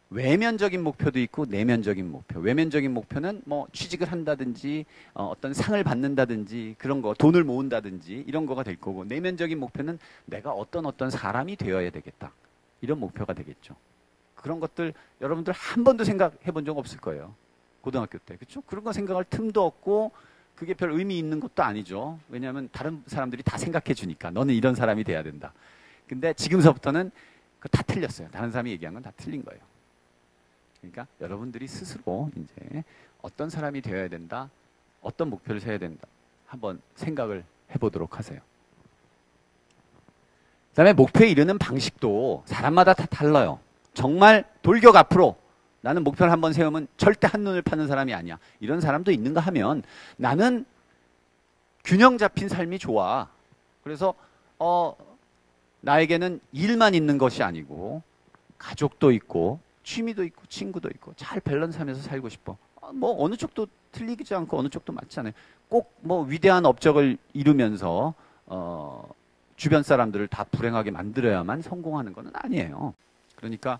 외면적인 목표도 있고 내면적인 목표. 외면적인 목표는 뭐 취직을 한다든지 어떤 상을 받는다든지 그런 거 돈을 모은다든지 이런 거가 될 거고 내면적인 목표는 내가 어떤 사람이 되어야 되겠다. 이런 목표가 되겠죠. 그런 것들 여러분들 한 번도 생각해 본 적 없을 거예요. 고등학교 때. 그렇죠? 그런 거 생각할 틈도 없고 그게 별 의미 있는 것도 아니죠. 왜냐하면 다른 사람들이 다 생각해 주니까 너는 이런 사람이 돼야 된다. 근데 지금서부터는 그거 다 틀렸어요. 다른 사람이 얘기한 건 다 틀린 거예요. 그러니까 여러분들이 스스로 이제 어떤 사람이 되어야 된다, 어떤 목표를 세워야 된다 한번 생각을 해보도록 하세요. 그 다음에 목표에 이르는 방식도 사람마다 다 달라요. 정말 돌격 앞으로 나는 목표를 한번 세우면 절대 한눈을 파는 사람이 아니야. 이런 사람도 있는가 하면 나는 균형 잡힌 삶이 좋아. 그래서 나에게는 일만 있는 것이 아니고 가족도 있고 취미도 있고 친구도 있고 잘 밸런스하면서 살고 싶어. 뭐 어느 쪽도 틀리지 않고 어느 쪽도 맞지 않아요. 꼭 뭐 위대한 업적을 이루면서 주변 사람들을 다 불행하게 만들어야만 성공하는 건 아니에요. 그러니까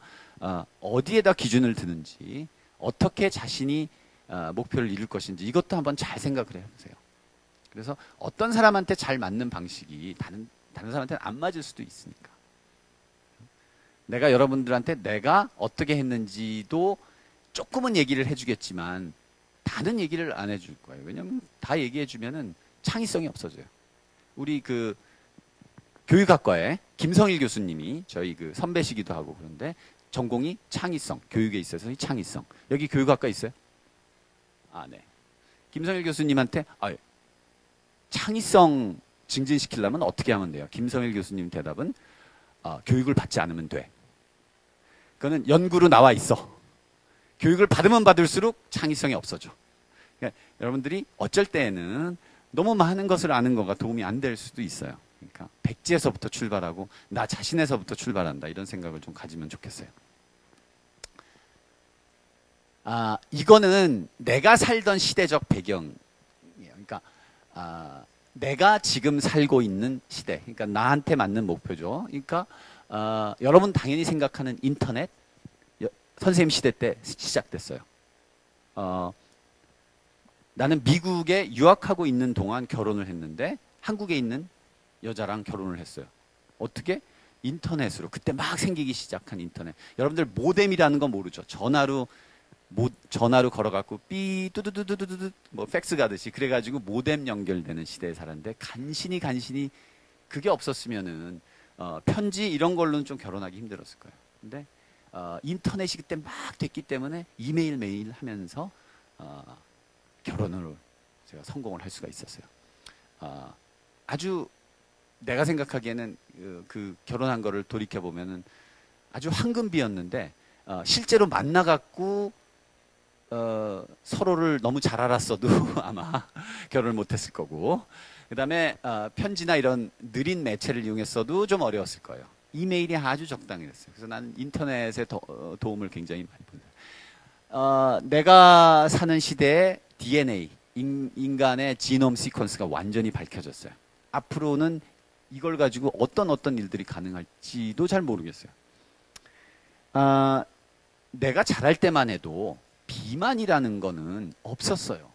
어디에다 기준을 두는지, 어떻게 자신이 목표를 이룰 것인지 이것도 한번 잘 생각을 해보세요. 그래서 어떤 사람한테 잘 맞는 방식이 다른 사람한테는 안 맞을 수도 있으니까. 내가 여러분들한테 내가 어떻게 했는지도 조금은 얘기를 해주겠지만 다른 얘기를 안 해줄 거예요. 왜냐하면 다 얘기해주면은 창의성이 없어져요. 우리 그 교육학과에 김성일 교수님이 저희 그 선배시기도 하고 그런데 전공이 창의성, 교육에 있어서의 창의성. 여기 교육학과 있어요? 네. 김성일 교수님한테 창의성 증진시키려면 어떻게 하면 돼요? 김성일 교수님 대답은 교육을 받지 않으면 돼. 그거는 연구로 나와 있어. 교육을 받으면 받을수록 창의성이 없어져. 그러니까 여러분들이 어쩔 때에는 너무 많은 것을 아는 거가 도움이 안 될 수도 있어요. 그러니까 백지에서부터 출발하고 나 자신에서부터 출발한다. 이런 생각을 좀 가지면 좋겠어요. 이거는 내가 살던 시대적 배경이에요. 그러니까 내가 지금 살고 있는 시대. 그러니까 나한테 맞는 목표죠. 그러니까 여러분 당연히 생각하는 인터넷 선생님 시대 때 시작됐어요. 나는 미국에 유학하고 있는 동안 결혼을 했는데 한국에 있는 여자랑 결혼을 했어요. 어떻게? 인터넷으로. 그때 막 생기기 시작한 인터넷. 여러분들 모뎀이라는 건 모르죠. 전화로 걸어갖고 삐 뚜두두두두두 뭐 팩스 가듯이 그래가지고 모뎀 연결되는 시대에 살았는데 간신히 그게 없었으면은 편지 이런 걸로는 좀 결혼하기 힘들었을 거예요. 근데 인터넷이 그때 막 됐기 때문에 이메일 메일 하면서 결혼으로 제가 성공을 할 수가 있었어요. 아주 내가 생각하기에는 그 결혼한 거를 돌이켜 보면은 아주 황금비였는데 실제로 만나갖고 서로를 너무 잘 알았어도 아마 결혼을 못했을 거고, 그 다음에 편지나 이런 느린 매체를 이용했어도 좀 어려웠을 거예요. 이메일이 아주 적당했어요. 그래서 나는 인터넷의 도움을 굉장히 많이 받았어요. 내가 사는 시대에 DNA, 인간의 지놈 시퀀스가 완전히 밝혀졌어요. 앞으로는 이걸 가지고 어떤 일들이 가능할지도 잘 모르겠어요. 내가 자랄 때만 해도 비만이라는 거는 없었어요.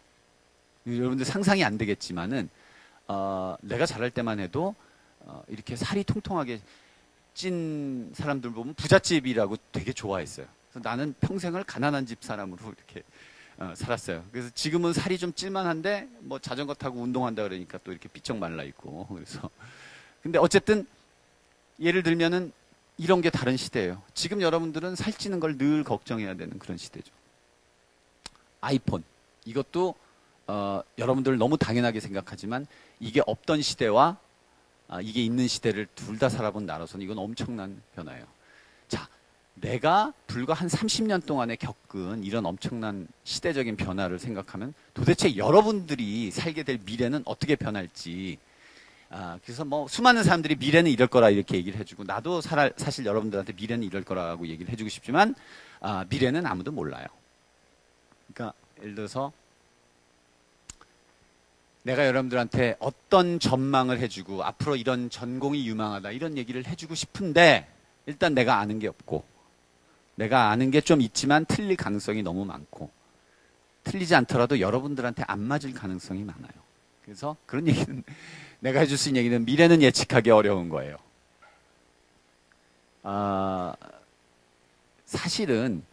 여러분들 상상이 안 되겠지만은 내가 자랄 때만 해도 이렇게 살이 통통하게 찐 사람들 보면 부잣집이라고 되게 좋아했어요. 그래서 나는 평생을 가난한 집 사람으로 이렇게 살았어요. 그래서 지금은 살이 좀 찔만한데 뭐 자전거 타고 운동한다 그러니까 또 이렇게 삐쩍 말라 있고. 그래서 근데 어쨌든 예를 들면은 이런 게 다른 시대예요. 지금 여러분들은 살찌는 걸 늘 걱정해야 되는 그런 시대죠. 아이폰 이것도 여러분들 너무 당연하게 생각하지만 이게 없던 시대와 이게 있는 시대를 둘 다 살아본 나로서는 이건 엄청난 변화예요. 자, 내가 불과 한 30년 동안에 겪은 이런 엄청난 시대적인 변화를 생각하면 도대체 여러분들이 살게 될 미래는 어떻게 변할지, 그래서 뭐 수많은 사람들이 미래는 이럴 거라 이렇게 얘기를 해주고 나도 사실 여러분들한테 미래는 이럴 거라고 얘기를 해주고 싶지만 미래는 아무도 몰라요. 그러니까 예를 들어서 내가 여러분들한테 어떤 전망을 해주고 앞으로 이런 전공이 유망하다 이런 얘기를 해주고 싶은데 일단 내가 아는 게 없고 내가 아는 게 좀 있지만 틀릴 가능성이 너무 많고 틀리지 않더라도 여러분들한테 안 맞을 가능성이 많아요. 그래서 그런 얘기는 내가 해줄 수 있는 얘기는 미래는 예측하기 어려운 거예요. 사실은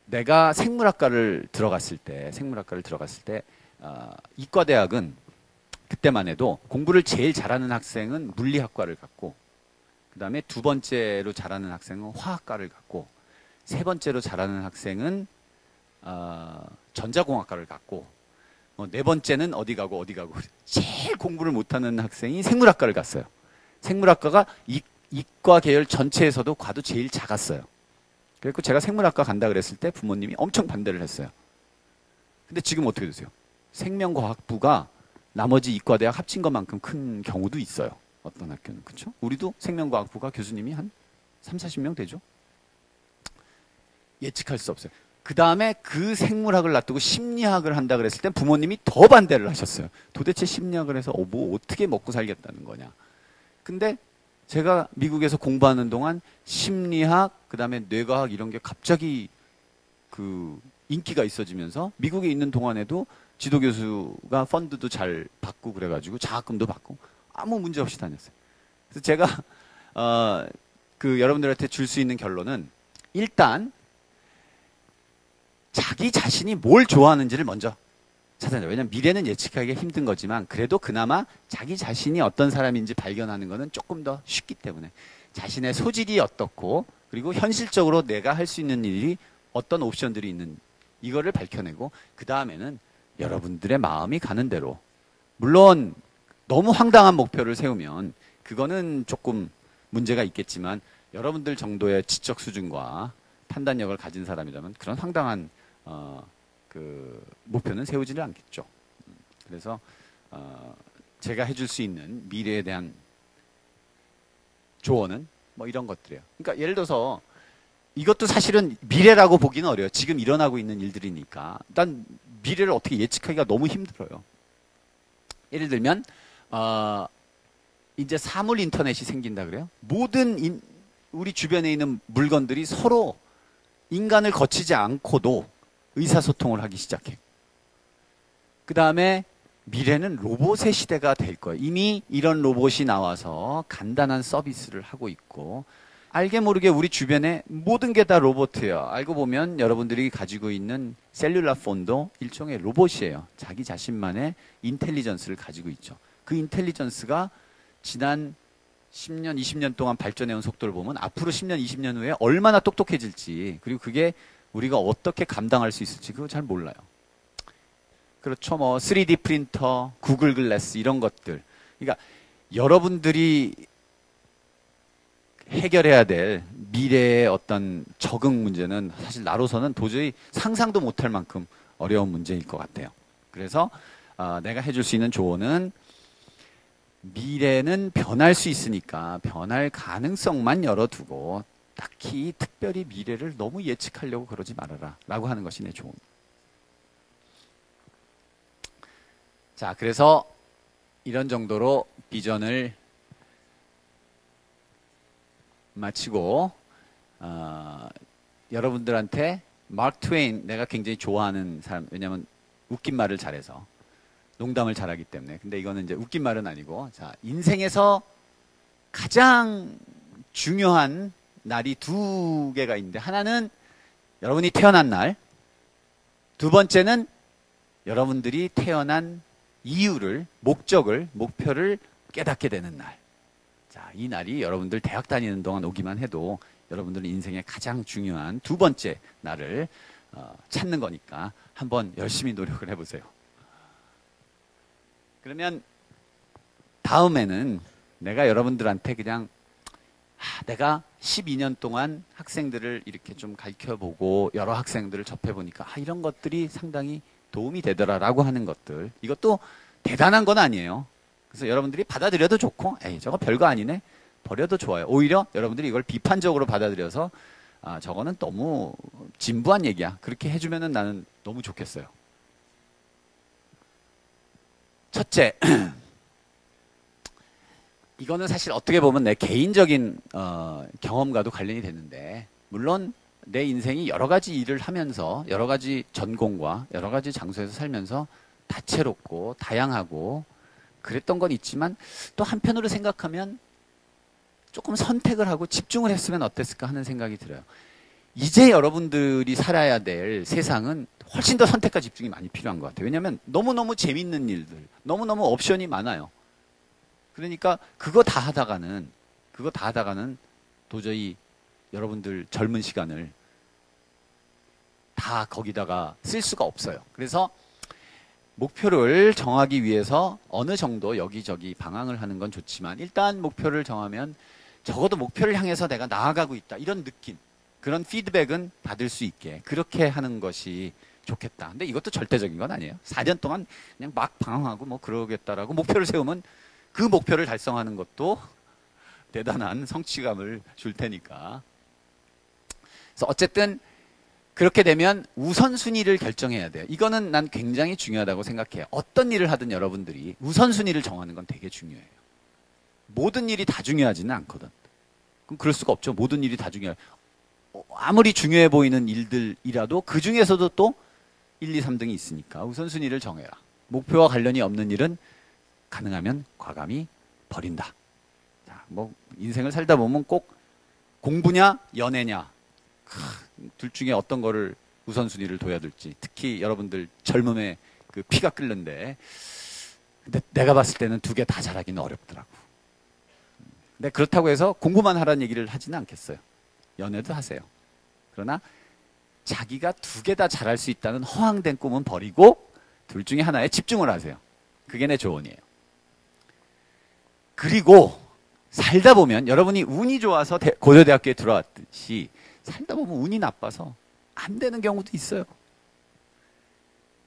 내가 생물학과를 들어갔을 때 이과대학은 그때만 해도 공부를 제일 잘하는 학생은 물리학과를 갔고 그 다음에 두 번째로 잘하는 학생은 화학과를 갔고 세 번째로 잘하는 학생은 전자공학과를 갔고 네 번째는 어디 가고 제일 공부를 못하는 학생이 생물학과를 갔어요. 생물학과가 이과 계열 전체에서도 과도 제일 작았어요. 그래서 제가 생물학과 간다 그랬을 때 부모님이 엄청 반대를 했어요. 근데 지금 어떻게 되세요? 생명과학부가 나머지 이과대학 합친 것만큼 큰 경우도 있어요. 어떤 학교는. 그렇죠? 우리도 생명과학부가 교수님이 한 30-40명 되죠? 예측할 수 없어요. 그 다음에 그 생물학을 놔두고 심리학을 한다 그랬을 때 부모님이 더 반대를 하셨어요. 도대체 심리학을 해서 뭐 어떻게 먹고 살겠다는 거냐. 근데 제가 미국에서 공부하는 동안 심리학, 그 다음에 뇌과학 이런 게 갑자기 그 인기가 있어지면서 미국에 있는 동안에도 지도교수가 펀드도 잘 받고 그래가지고 장학금도 받고 아무 문제 없이 다녔어요. 그래서 제가 그 여러분들한테 줄 수 있는 결론은 일단 자기 자신이 뭘 좋아하는지를 먼저 찾아내요. 왜냐하면 미래는 예측하기가 힘든 거지만 그래도 그나마 자기 자신이 어떤 사람인지 발견하는 것은 조금 더 쉽기 때문에 자신의 소질이 어떻고 그리고 현실적으로 내가 할 수 있는 일이 어떤 옵션들이 있는 이거를 밝혀내고 그 다음에는 여러분들의 마음이 가는 대로 물론 너무 황당한 목표를 세우면 그거는 조금 문제가 있겠지만 여러분들 정도의 지적 수준과 판단력을 가진 사람이라면 그런 황당한 그 목표는 세우지를 않겠죠. 그래서 제가 해줄 수 있는 미래에 대한 조언은 뭐 이런 것들이에요. 그러니까 예를 들어서 이것도 사실은 미래라고 보기는 어려워요. 지금 일어나고 있는 일들이니까. 난 미래를 어떻게 예측하기가 너무 힘들어요. 예를 들면 이제 사물 인터넷이 생긴다 그래요. 모든 우리 주변에 있는 물건들이 서로 인간을 거치지 않고도 의사소통을 하기 시작해요. 그 다음에 미래는 로봇의 시대가 될 거예요. 이미 이런 로봇이 나와서 간단한 서비스를 하고 있고 알게 모르게 우리 주변에 모든 게 다 로봇이에요. 알고 보면 여러분들이 가지고 있는 셀룰라 폰도 일종의 로봇이에요. 자기 자신만의 인텔리전스를 가지고 있죠. 그 인텔리전스가 지난 10년, 20년 동안 발전해온 속도를 보면 앞으로 10년, 20년 후에 얼마나 똑똑해질지 그리고 그게 우리가 어떻게 감당할 수 있을지 그거 잘 몰라요. 그렇죠. 뭐 3D 프린터, 구글 글래스 이런 것들. 그러니까 여러분들이 해결해야 될 미래의 어떤 적응 문제는 사실 나로서는 도저히 상상도 못할 만큼 어려운 문제일 것 같아요. 그래서 내가 해줄 수 있는 조언은 미래는 변할 수 있으니까 변할 가능성만 열어두고 딱히 특별히 미래를 너무 예측하려고 그러지 말아라 라고 하는 것이 내 조언. 자, 그래서 이런 정도로 비전을 마치고 여러분들한테 마크 트웨인 내가 굉장히 좋아하는 사람 왜냐하면 웃긴 말을 잘해서 농담을 잘하기 때문에 근데 이거는 이제 웃긴 말은 아니고 자 인생에서 가장 중요한 날이 두 개가 있는데 하나는 여러분이 태어난 날 두 번째는 여러분들이 태어난 이유를 목적을 목표를 깨닫게 되는 날. 자, 이 날이 여러분들 대학 다니는 동안 오기만 해도 여러분들 인생의 가장 중요한 두 번째 날을 찾는 거니까 한번 열심히 노력을 해보세요. 그러면 다음에는 내가 여러분들한테 그냥 내가 12년 동안 학생들을 이렇게 좀 가르쳐보고 여러 학생들을 접해보니까 이런 것들이 상당히 도움이 되더라라고 하는 것들 이것도 대단한 건 아니에요. 그래서 여러분들이 받아들여도 좋고 에이 저거 별거 아니네 버려도 좋아요. 오히려 여러분들이 이걸 비판적으로 받아들여서 저거는 너무 진부한 얘기야. 그렇게 해주면은 나는 너무 좋겠어요. 첫째, 이거는 사실 어떻게 보면 내 개인적인 경험과도 관련이 되는데 물론 내 인생이 여러 가지 일을 하면서 여러 가지 전공과 여러 가지 장소에서 살면서 다채롭고 다양하고 그랬던 건 있지만 또 한편으로 생각하면 조금 선택을 하고 집중을 했으면 어땠을까 하는 생각이 들어요. 이제 여러분들이 살아야 될 세상은 훨씬 더 선택과 집중이 많이 필요한 것 같아요. 왜냐하면 너무너무 재밌는 일들, 너무너무 옵션이 많아요. 그러니까 그거 다 하다가는 도저히 여러분들 젊은 시간을 다 거기다가 쓸 수가 없어요. 그래서 목표를 정하기 위해서 어느 정도 여기저기 방황을 하는 건 좋지만 일단 목표를 정하면 적어도 목표를 향해서 내가 나아가고 있다. 이런 느낌, 그런 피드백은 받을 수 있게 그렇게 하는 것이 좋겠다. 근데 이것도 절대적인 건 아니에요. 4년 동안 그냥 막 방황하고 뭐 그러겠다라고 목표를 세우면 그 목표를 달성하는 것도 대단한 성취감을 줄 테니까. 그래서 어쨌든 그렇게 되면 우선순위를 결정해야 돼요. 이거는 난 굉장히 중요하다고 생각해요. 어떤 일을 하든 여러분들이 우선순위를 정하는 건 되게 중요해요. 모든 일이 다 중요하지는 않거든. 그럼 그럴 수가 없죠. 모든 일이 다 중요해. 아무리 중요해 보이는 일들이라도 그 중에서도 또 1, 2, 3등이 있으니까 우선순위를 정해라. 목표와 관련이 없는 일은 가능하면 과감히 버린다. 자, 뭐 인생을 살다 보면 꼭 공부냐 연애냐 둘 중에 어떤 거를 우선순위를 둬야 될지, 특히 여러분들 젊음에 그 피가 끓는데, 근데 내가 봤을 때는 두 개 다 잘하기는 어렵더라고. 근데 그렇다고 해서 공부만 하라는 얘기를 하지는 않겠어요. 연애도 하세요. 그러나 자기가 두 개 다 잘할 수 있다는 허황된 꿈은 버리고 둘 중에 하나에 집중을 하세요. 그게 내 조언이에요. 그리고 살다 보면 여러분이 운이 좋아서 고려대학교에 들어왔듯이 살다 보면 운이 나빠서 안 되는 경우도 있어요.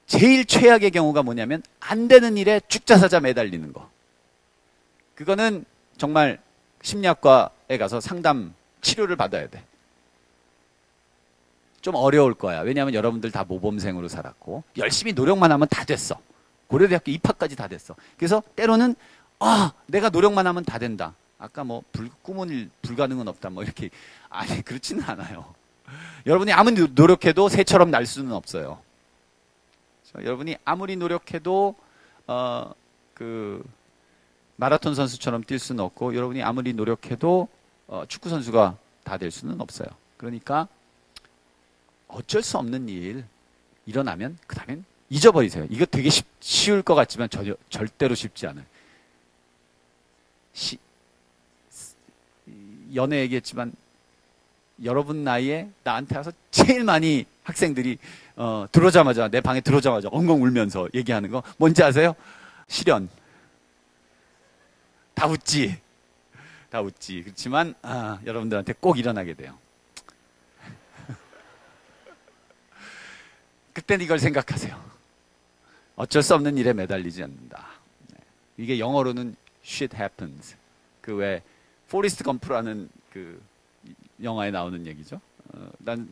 제일 최악의 경우가 뭐냐면 안 되는 일에 죽자사자 매달리는 거. 그거는 정말 심리학과에 가서 상담 치료를 받아야 돼. 좀 어려울 거야. 왜냐하면 여러분들 다 모범생으로 살았고 열심히 노력만 하면 다 됐어. 고려대학교 입학까지 다 됐어. 그래서 때로는 내가 노력만 하면 다 된다. 아까 뭐 꿈은 일 불가능은 없다. 뭐 이렇게 아니 그렇지는 않아요. 여러분이 아무리 노력해도 새처럼 날 수는 없어요. 여러분이 아무리 노력해도 그 마라톤 선수처럼 뛸 수는 없고 여러분이 아무리 노력해도 축구 선수가 다 될 수는 없어요. 그러니까 어쩔 수 없는 일 일어나면 그 다음엔 잊어버리세요. 이거 되게 쉬울 것 같지만 절대로 쉽지 않아요. 연애 얘기했지만 여러분 나이에 나한테 와서 제일 많이 학생들이 들어오자마자 내 방에 들어오자마자 엉엉 울면서 얘기하는 거 뭔지 아세요? 실연. 다 웃지. 다 웃지. 그렇지만 여러분들한테 꼭 일어나게 돼요. 그때는 이걸 생각하세요. 어쩔 수 없는 일에 매달리지 않는다. 이게 영어로는 shit happens. 그 왜 포리스트 검프라는 그 영화에 나오는 얘기죠. 난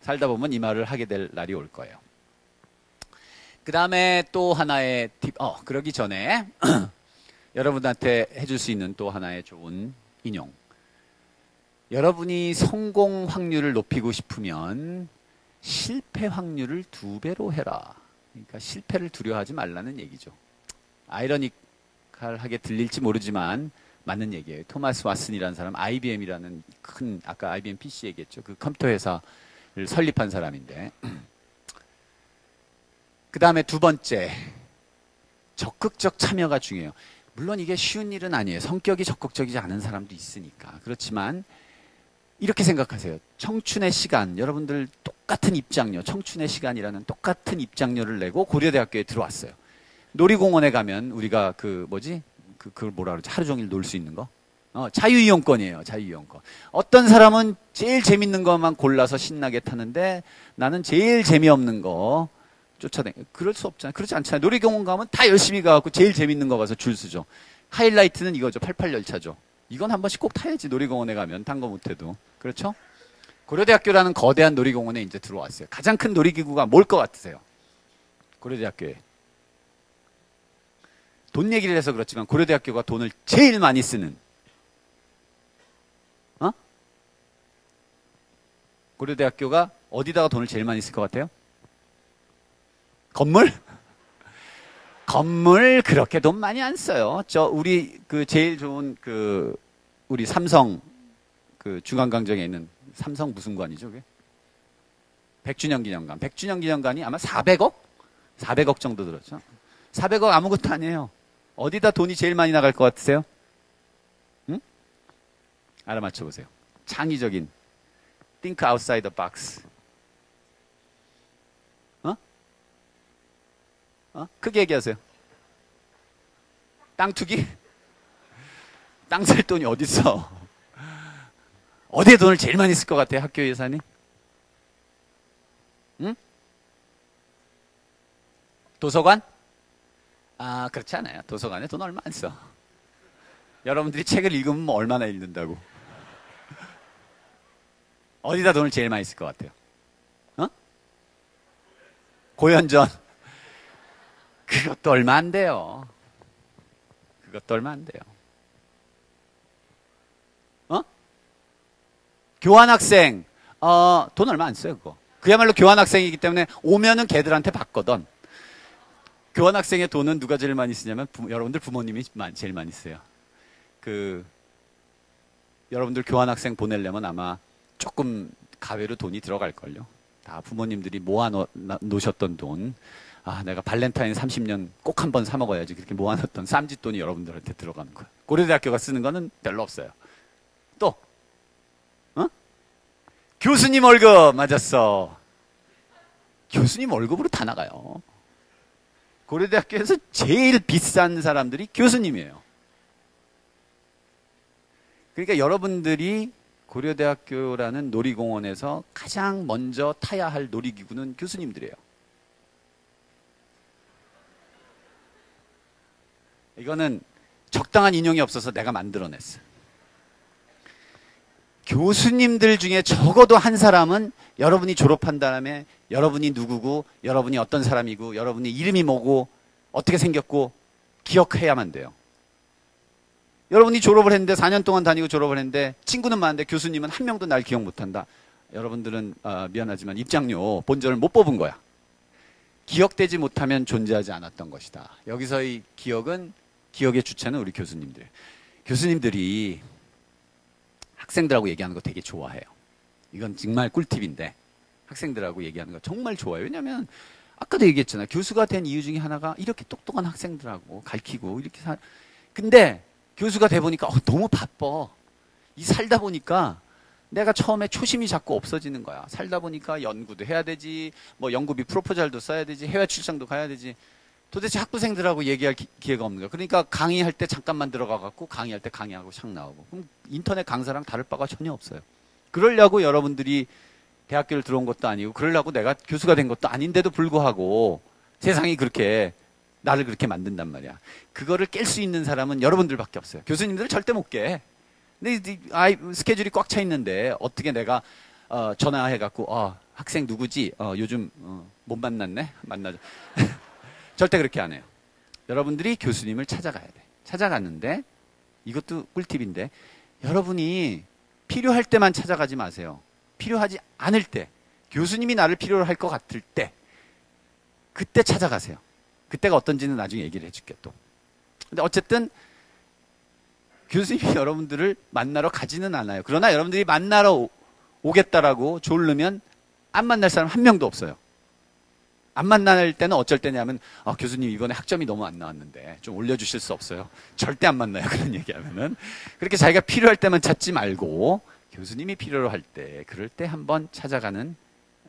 살다 보면 이 말을 하게 될 날이 올 거예요. 그 다음에 또 하나의 팁, 그러기 전에 여러분한테 해줄 수 있는 또 하나의 좋은 인용. 여러분이 성공 확률을 높이고 싶으면 실패 확률을 2배로 해라. 그러니까 실패를 두려워하지 말라는 얘기죠. 아이러니컬하게 들릴지 모르지만 맞는 얘기예요. 토마스 왓슨이라는 사람, IBM이라는 아까 IBM PC 얘기했죠. 그 컴퓨터 회사를 설립한 사람인데. 그 다음에 두 번째, 적극적 참여가 중요해요. 물론 이게 쉬운 일은 아니에요. 성격이 적극적이지 않은 사람도 있으니까. 그렇지만 이렇게 생각하세요. 청춘의 시간, 여러분들 똑같은 입장료, 청춘의 시간이라는 똑같은 입장료를 내고 고려대학교에 들어왔어요. 놀이공원에 가면 우리가 그걸 뭐라 그러지? 하루 종일 놀 수 있는 거? 자유이용권이에요. 자유이용권. 어떤 사람은 제일 재밌는 것만 골라서 신나게 타는데 나는 제일 재미없는 거 쫓아다니. 그럴 수 없잖아요. 그렇지 않잖아요. 놀이공원 가면 다 열심히 가갖고 제일 재밌는 거 가서 줄 서죠. 하이라이트는 이거죠. 88열차죠. 이건 한 번씩 꼭 타야지. 놀이공원에 가면 탄 거 못해도. 그렇죠? 고려대학교라는 거대한 놀이공원에 이제 들어왔어요. 가장 큰 놀이기구가 뭘 것 같으세요? 고려대학교에. 돈 얘기를 해서 그렇지만 고려대학교가 돈을 제일 많이 쓰는 고려대학교가 어디다가 돈을 제일 많이 쓸 것 같아요? 건물? 건물 그렇게 돈 많이 안 써요. 우리 제일 좋은 우리 삼성 중앙광장에 있는 삼성 무슨 관이죠, 그게? 100주년 기념관. 100주년 기념관이 아마 400억? 400억 정도 들었죠. 400억 아무것도 아니에요. 어디다 돈이 제일 많이 나갈 것 같으세요? 응? 알아맞혀 보세요. 창의적인 think outside the box. 크게 얘기하세요. 땅 투기? 땅 살 돈이 어딨어? 어디에 돈을 제일 많이 쓸 것 같아요? 학교 예산이? 응? 도서관? 그렇지 않아요. 도서관에 돈 얼마 안 써. 여러분들이 책을 읽으면 뭐 얼마나 읽는다고. 어디다 돈을 제일 많이 쓸 것 같아요? 고연전. 그것도 얼마 안 돼요. 그것도 얼마 안 돼요. 교환학생, 돈 얼마 안 써요, 그거. 그야말로 교환학생이기 때문에 오면은 걔들한테 받거든. 교환학생의 돈은 누가 제일 많이 쓰냐면 여러분들 부모님이 제일 많이 써요. 여러분들 교환학생 보내려면 아마 조금 가외로 돈이 들어갈걸요. 다 부모님들이 모아놓으셨던 돈. 아, 내가 발렌타인 30년 꼭 한번 사 먹어야지. 그렇게 모아놓던 쌈짓돈이 여러분들한테 들어가는 거야. 고려대학교가 쓰는 거는 별로 없어요. 또, 교수님 월급 맞았어. 교수님 월급으로 다 나가요. 고려대학교에서 제일 비싼 사람들이 교수님이에요. 그러니까 여러분들이 고려대학교라는 놀이공원에서 가장 먼저 타야 할 놀이기구는 교수님들이에요. 이거는 적당한 인용이 없어서 내가 만들어냈어. 교수님들 중에 적어도 한 사람은 여러분이 졸업한 다음에 여러분이 누구고, 여러분이 어떤 사람이고, 여러분이 이름이 뭐고, 어떻게 생겼고 기억해야만 돼요. 여러분이 졸업을 했는데 4년 동안 다니고 졸업을 했는데 친구는 많은데 교수님은 한 명도 날 기억 못한다. 여러분들은 미안하지만 입장료 본전을 못 뽑은 거야. 기억되지 못하면 존재하지 않았던 것이다. 여기서의 기억의 주체는 우리 교수님들. 교수님들이 학생들하고 얘기하는 거 되게 좋아해요. 이건 정말 꿀팁인데 학생들하고 얘기하는 거 정말 좋아요. 왜냐하면 아까도 얘기했잖아요. 교수가 된 이유 중에 하나가 이렇게 똑똑한 학생들하고 가르치고 이렇게 근데 교수가 돼 보니까 너무 바빠. 살다 보니까 내가 처음에 초심이 자꾸 없어지는 거야. 살다 보니까 연구도 해야 되지, 뭐 연구비 프로포잘도 써야 되지, 해외 출장도 가야 되지. 도대체 학부생들하고 얘기할 기회가 없는 거야. 그러니까 강의할 때 잠깐만 들어가 갖고 강의할 때 강의하고 샥 나오고. 그럼 인터넷 강사랑 다를 바가 전혀 없어요. 그러려고 여러분들이 대학교를 들어온 것도 아니고 그러려고 내가 교수가 된 것도 아닌데도 불구하고 세상이 그렇게 나를 그렇게 만든단 말이야. 그거를 깰 수 있는 사람은 여러분들밖에 없어요. 교수님들은 절대 못 깨. 근데 스케줄이 꽉 차 있는데 어떻게 내가 전화해갖고 학생 누구지? 요즘 못 만났네? 만나자. 절대 그렇게 안 해요. 여러분들이 교수님을 찾아가야 돼. 찾아갔는데 이것도 꿀팁인데 여러분이 필요할 때만 찾아가지 마세요. 필요하지 않을 때, 교수님이 나를 필요로 할 것 같을 때 그때 찾아가세요. 그때가 어떤지는 나중에 얘기를 해줄게 또. 근데 어쨌든 교수님이 여러분들을 만나러 가지는 않아요. 그러나 여러분들이 만나러 오겠다라고 조르면 안 만날 사람 한 명도 없어요. 안 만날 때는 어쩔 때냐면 교수님 이번에 학점이 너무 안 나왔는데 좀 올려주실 수 없어요. 절대 안 만나요. 그런 얘기하면은. 그렇게 자기가 필요할 때만 찾지 말고 교수님이 필요로 할 때, 그럴 때 한번 찾아가는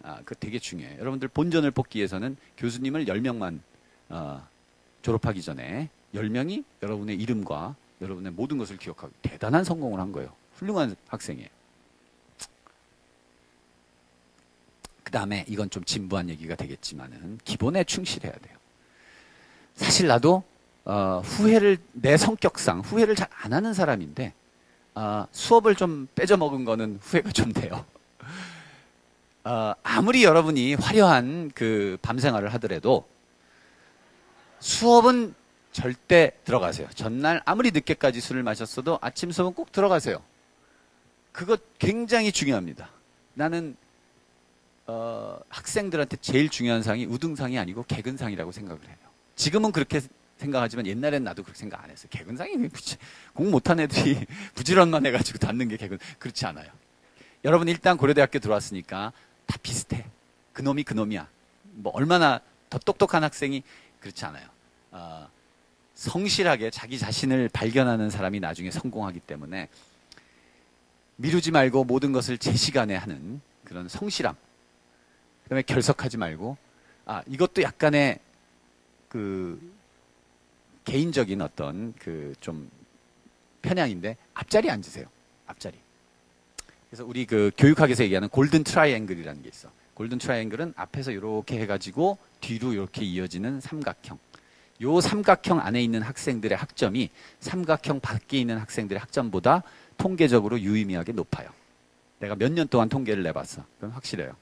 그거 되게 중요해요. 여러분들 본전을 뽑기 위해서는 교수님을 10명만 졸업하기 전에 10명이 여러분의 이름과 여러분의 모든 것을 기억하고 대단한 성공을 한 거예요. 훌륭한 학생이에요. 그 다음에 이건 좀 진부한 얘기가 되겠지만은 기본에 충실해야 돼요. 사실 나도 내 성격상 후회를 잘 안 하는 사람인데 수업을 좀 빼져먹은 거는 후회가 좀 돼요. 아무리 여러분이 화려한 그 밤생활을 하더라도 수업은 절대 들어가세요. 전날 아무리 늦게까지 술을 마셨어도 아침 수업은 꼭 들어가세요. 그거 굉장히 중요합니다. 나는 학생들한테 제일 중요한 상이 우등상이 아니고 개근상이라고 생각을 해요. 지금은 그렇게 생각하지만 옛날엔 나도 그렇게 생각 안 했어요. 개근상이 공 못한 애들이 부지런만 해가지고 닫는 게 개근. 그렇지 않아요. 여러분 일단 고려대학교 들어왔으니까 다 비슷해. 그놈이 그놈이야. 뭐 얼마나 더 똑똑한 학생이 그렇지 않아요. 성실하게 자기 자신을 발견하는 사람이 나중에 성공하기 때문에 미루지 말고 모든 것을 제 시간에 하는 그런 성실함. 그다음에 결석하지 말고 이것도 약간의 그 개인적인 어떤 그 좀 편향인데 앞자리에 앉으세요. 앞자리. 그래서 우리 그 교육학에서 얘기하는 골든 트라이앵글이라는 게 있어. 골든 트라이앵글은 앞에서 이렇게 해가지고 뒤로 이렇게 이어지는 삼각형. 요 삼각형 안에 있는 학생들의 학점이 삼각형 밖에 있는 학생들의 학점보다 통계적으로 유의미하게 높아요. 내가 몇 년 동안 통계를 내봤어. 그건 확실해요.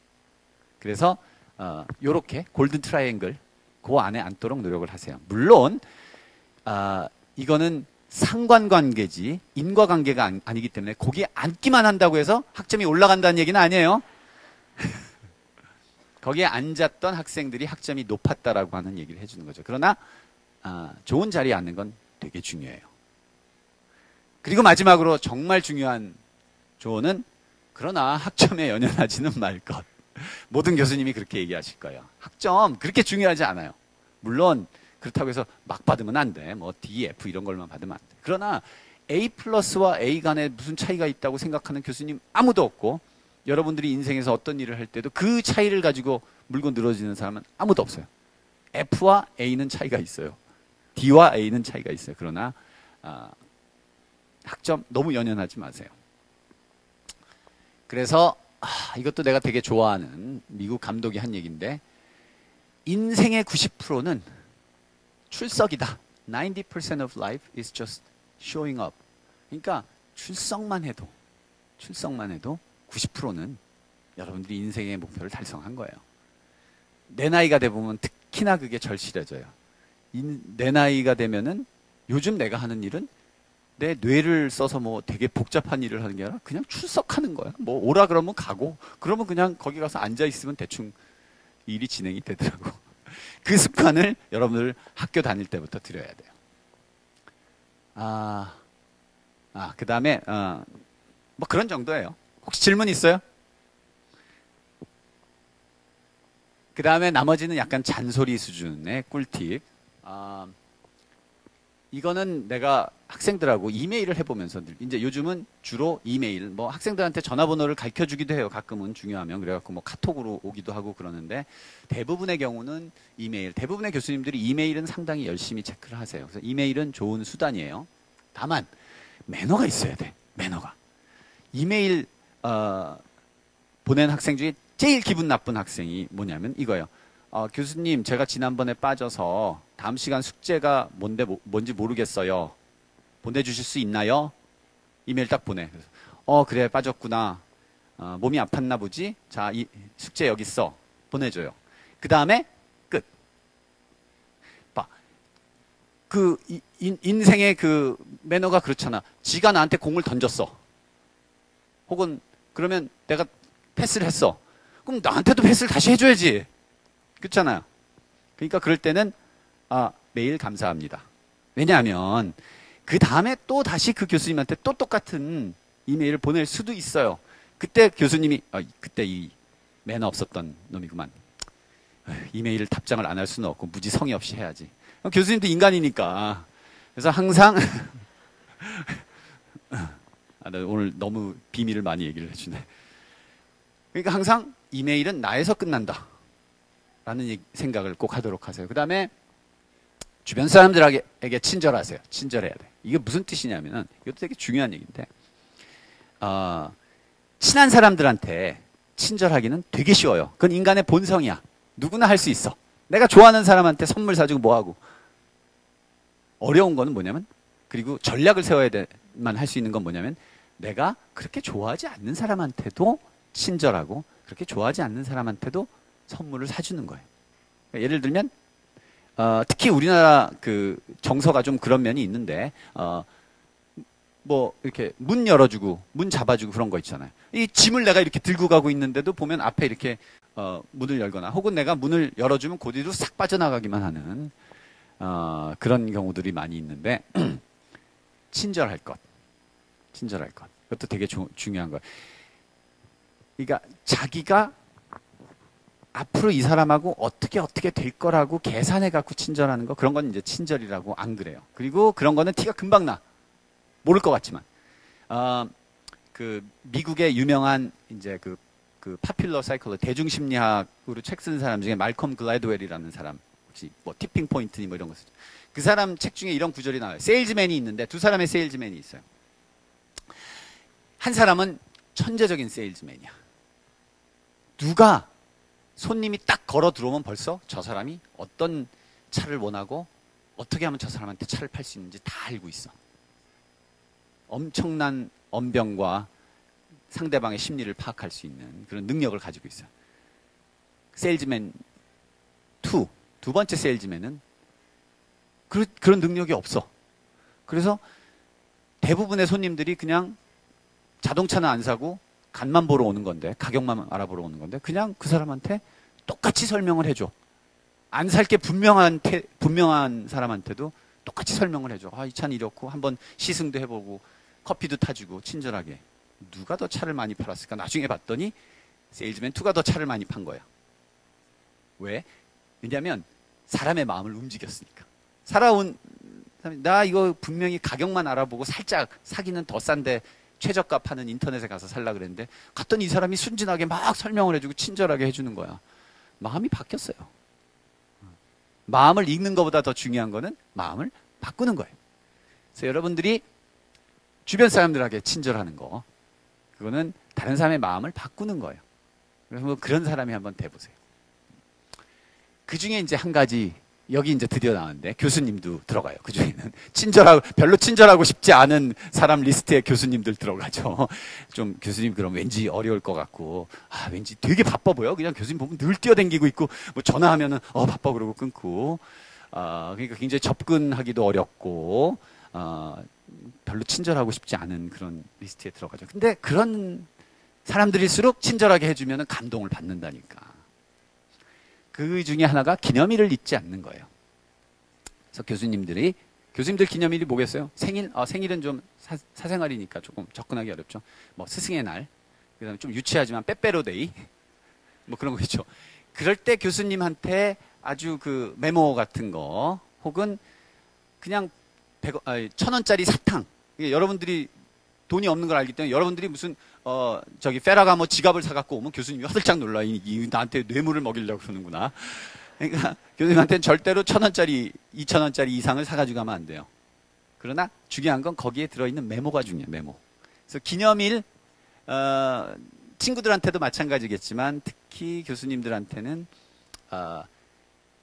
그래서 요렇게 골든 트라이앵글 그 안에 앉도록 노력을 하세요. 물론 이거는 상관관계지 인과관계가 아니기 때문에 거기에 앉기만 한다고 해서 학점이 올라간다는 얘기는 아니에요. 거기에 앉았던 학생들이 학점이 높았다라고 하는 얘기를 해주는 거죠. 그러나 좋은 자리에 앉는 건 되게 중요해요. 그리고 마지막으로 정말 중요한 조언은 그러나 학점에 연연하지는 말 것. 모든 교수님이 그렇게 얘기하실 거예요. 학점 그렇게 중요하지 않아요. 물론 그렇다고 해서 막 받으면 안 돼. 뭐 D, F 이런 걸만 받으면 안 돼. 그러나 A 플러스와 A 간에 무슨 차이가 있다고 생각하는 교수님 아무도 없고 여러분들이 인생에서 어떤 일을 할 때도 그 차이를 가지고 물고 늘어지는 사람은 아무도 없어요. F와 A는 차이가 있어요. D와 A는 차이가 있어요. 그러나 학점 너무 연연하지 마세요. 그래서 이것도 내가 되게 좋아하는 미국 감독이 한 얘기인데 인생의 90%는 출석이다. 90% of life is just showing up. 그러니까 출석만 해도 90%는 여러분들이 인생의 목표를 달성한 거예요. 내 나이가 되보면 특히나 그게 절실해져요. 내 나이가 되면은 요즘 내가 하는 일은 내 뇌를 써서 뭐 되게 복잡한 일을 하는 게 아니라 그냥 출석하는 거야. 뭐 오라 그러면 가고 그러면 그냥 거기 가서 앉아 있으면 대충 일이 진행이 되더라고. 그 습관을 여러분들 학교 다닐 때부터 들여야 돼요. 그 다음에 뭐 그런 정도예요. 혹시 질문 있어요? 그 다음에 나머지는 약간 잔소리 수준의 꿀팁. 이거는 내가 학생들하고 이메일을 해보면서 이제 요즘은 주로 이메일, 뭐 학생들한테 전화번호를 가르쳐 주기도 해요. 가끔은 중요하면. 그래갖고 뭐 카톡으로 오기도 하고 그러는데 대부분의 경우는 이메일, 대부분의 교수님들이 이메일은 상당히 열심히 체크를 하세요. 그래서 이메일은 좋은 수단이에요. 다만 매너가 있어야 돼. 매너가. 이메일 보낸 학생 중에 제일 기분 나쁜 학생이 뭐냐면 이거예요. 교수님, 제가 지난번에 빠져서 다음 시간 숙제가 뭔지 모르겠어요. 보내주실 수 있나요? 이메일 딱 보내. 그래서 그래, 빠졌구나. 몸이 아팠나 보지? 자, 이 숙제 여기 있어. 보내줘요. 그 다음에 끝. 봐. 인생의 그 매너가 그렇잖아. 지가 나한테 공을 던졌어. 혹은 그러면 내가 패스를 했어. 그럼 나한테도 패스를 다시 해줘야지. 그렇잖아요. 그러니까 그럴 때는 메일 감사합니다. 왜냐하면 그 다음에 또 다시 그 교수님한테 또 똑같은 이메일을 보낼 수도 있어요. 그때 교수님이 그때 이 매너 없었던 놈이구만. 이메일 답장을 안 할 수는 없고 무지 성의 없이 해야지. 교수님도 인간이니까. 그래서 항상 나 오늘 너무 비밀을 많이 얘기를 해주네. 그러니까 항상 이메일은 나에서 끝난다 라는 생각을 꼭 하도록 하세요. 그 다음에 주변 사람들에게 친절하세요. 친절해야 돼. 이게 무슨 뜻이냐면은 이것도 되게 중요한 얘기인데 친한 사람들한테 친절하기는 되게 쉬워요. 그건 인간의 본성이야. 누구나 할 수 있어. 내가 좋아하는 사람한테 선물 사주고 뭐하고. 어려운 거는 뭐냐면 그리고 전략을 세워야만 할 수 있는 건 뭐냐면 내가 그렇게 좋아하지 않는 사람한테도 친절하고 그렇게 좋아하지 않는 사람한테도 선물을 사주는 거예요. 예를 들면 특히 우리나라 그 정서가 좀 그런 면이 있는데 뭐 이렇게 문 열어주고 문 잡아주고 그런 거 있잖아요. 이 짐을 내가 이렇게 들고 가고 있는데도 보면 앞에 이렇게 문을 열거나 혹은 내가 문을 열어주면 그 뒤로 싹 빠져나가기만 하는 그런 경우들이 많이 있는데 친절할 것. 그것도 되게 중요한 거예요. 그러니까 자기가 앞으로 이 사람하고 어떻게 될 거라고 계산해 갖고 친절하는 거 그런 건 이제 친절이라고 안 그래요. 그리고 그런 거는 티가 금방 나. 모를 것 같지만 그 미국의 유명한 이제 그 파퓰러 사이콜로지 대중심리학으로 책 쓴 사람 중에 말컴 글래드웰이라는 사람 혹시 뭐 티핑 포인트니 뭐 이런 거 쓰죠. 그 사람 책 중에 이런 구절이 나와요. 세일즈맨이 있는데 두 사람의 세일즈맨이 있어요. 한 사람은 천재적인 세일즈맨이야. 누가 손님이 딱 걸어 들어오면 벌써 저 사람이 어떤 차를 원하고 어떻게 하면 저 사람한테 차를 팔 수 있는지 다 알고 있어. 엄청난 언변과 상대방의 심리를 파악할 수 있는 그런 능력을 가지고 있어요. 세일즈맨 2, 두 번째 세일즈맨은 그런 능력이 없어. 그래서 대부분의 손님들이 그냥 자동차는 안 사고 간만 보러 오는 건데, 가격만 알아보러 오는 건데, 그냥 그 사람한테 똑같이 설명을 해줘. 안 살 게 분명한 사람한테도 똑같이 설명을 해줘. 아, 이 차는 이렇고, 한번 시승도 해보고, 커피도 타주고, 친절하게. 누가 더 차를 많이 팔았을까? 나중에 봤더니, 세일즈맨 2가 더 차를 많이 판 거야. 왜? 왜냐면, 사람의 마음을 움직였으니까. 살아온 사람이, 나 이거 분명히 가격만 알아보고 살짝 사기는 더 싼데, 최저가 파는 인터넷에 가서 살라 그랬는데, 갔더니 이 사람이 순진하게 막 설명을 해주고, 친절하게 해주는 거야. 마음이 바뀌었어요. 마음을 읽는 것보다 더 중요한 거는 마음을 바꾸는 거예요. 그래서 여러분들이 주변 사람들에게 친절하는 거, 그거는 다른 사람의 마음을 바꾸는 거예요. 그래서 뭐 그런 사람이 한번 돼보세요. 그 중에 이제 한 가지, 여기 이제 드디어 나왔는데 교수님도 들어가요. 그 중에는 별로 친절하고 싶지 않은 사람 리스트에 교수님들 들어가죠. 좀 교수님 그럼 왠지 어려울 것 같고, 아, 왠지 되게 바빠 보여. 그냥 교수님 보면 늘 뛰어다니고 있고, 뭐 전화하면은 바빠 그러고 끊고, 그러니까 굉장히 접근하기도 어렵고, 별로 친절하고 싶지 않은 그런 리스트에 들어가죠. 근데 그런 사람들일수록 친절하게 해주면은 감동을 받는다니까. 그 중에 하나가 기념일을 잊지 않는 거예요. 그래서 교수님들 기념일이 뭐겠어요? 생일은 좀 사생활이니까 조금 접근하기 어렵죠. 뭐 스승의 날, 그다음에 좀 유치하지만 빼빼로데이, 뭐 그런 거 있죠. 그럴 때 교수님한테 아주 그 메모 같은 거, 혹은 그냥 1,000원짜리 사탕. 여러분들이 돈이 없는 걸 알기 때문에 여러분들이 무슨 페라가모 지갑을 사갖고 오면 교수님이 화들짝 놀라. 나한테 뇌물을 먹이려고 그러는구나. 그러니까 교수님한테는 절대로 1,000원짜리, 2,000원짜리 이상을 사가지고 가면 안 돼요. 그러나 중요한 건 거기에 들어있는 메모가 중요해요. 메모. 그래서 기념일, 친구들한테도 마찬가지겠지만 특히 교수님들한테는,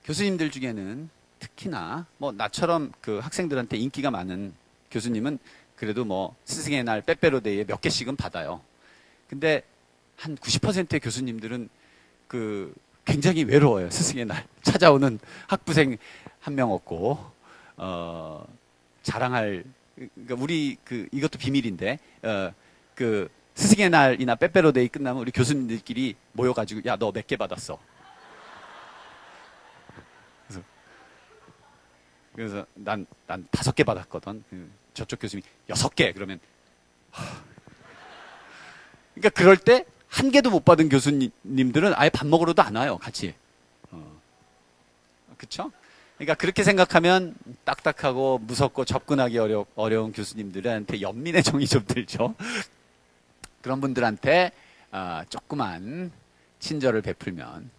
교수님들 중에는 특히나 뭐 나처럼 그 학생들한테 인기가 많은 교수님은 그래도 뭐 스승의 날, 빼빼로데이에 몇 개씩은 받아요. 근데 한 90%의 교수님들은 그 굉장히 외로워요. 스승의 날 찾아오는 학부생 한 명 없고, 자랑할, 그러니까 우리 이것도 비밀인데, 그 스승의 날이나 빼빼로데이 끝나면 우리 교수님들끼리 모여가지고, 야, 너 몇 개 받았어? 그래서 난 5개 받았거든. 저쪽 교수님이 6개 그러면, 그러니까 그럴 때 한 개도 못 받은 교수님들은 아예 밥 먹으러도 안 와요, 같이. 그쵸? 그러니까 그렇게 생각하면 딱딱하고 무섭고 접근하기 어려운 교수님들한테 연민의 정이 좀 들죠. 그런 분들한테 조그만 친절을 베풀면,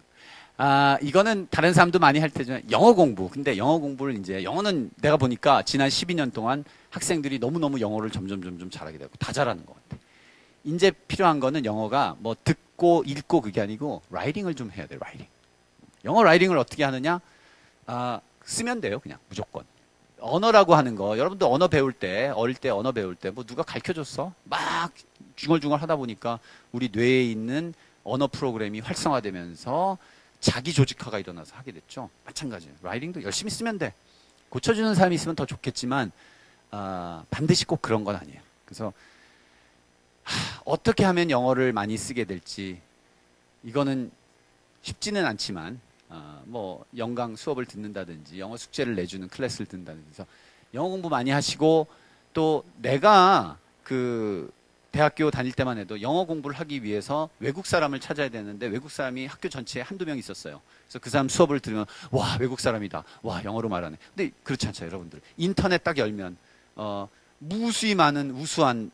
이거는 다른 사람도 많이 할 테지만 영어 공부. 근데 영어는 내가 보니까 지난 12년 동안 학생들이 너무너무 영어를 점점 잘하게 되고 다 잘하는 것 같아. 이제 필요한 거는 영어가 뭐 듣고 읽고 그게 아니고 라이팅을 좀 해야 돼. 라이팅. 영어 라이팅을 어떻게 하느냐? 쓰면 돼요. 그냥 무조건. 언어라고 하는 거, 여러분도 언어 배울 때, 어릴 때 언어 배울 때 뭐 누가 가르쳐줬어? 막 중얼중얼 하다 보니까 우리 뇌에 있는 언어 프로그램이 활성화되면서 자기 조직화가 일어나서 하게 됐죠. 마찬가지예요. 라이팅도 열심히 쓰면 돼. 고쳐주는 사람이 있으면 더 좋겠지만 반드시 꼭 그런 건 아니에요. 그래서 어떻게 하면 영어를 많이 쓰게 될지, 이거는 쉽지는 않지만 뭐 영강 수업을 듣는다든지 영어 숙제를 내주는 클래스를 듣는다든지 해서 영어 공부 많이 하시고, 또 내가 그 대학교 다닐 때만 해도 영어 공부를 하기 위해서 외국 사람을 찾아야 되는데 외국 사람이 학교 전체에 한두 명 있었어요. 그래서 그 사람 수업을 들으면 와, 외국 사람이다. 와, 영어로 말하네. 근데 그렇지 않죠, 여러분들. 인터넷 딱 열면 무수히 많은 우수한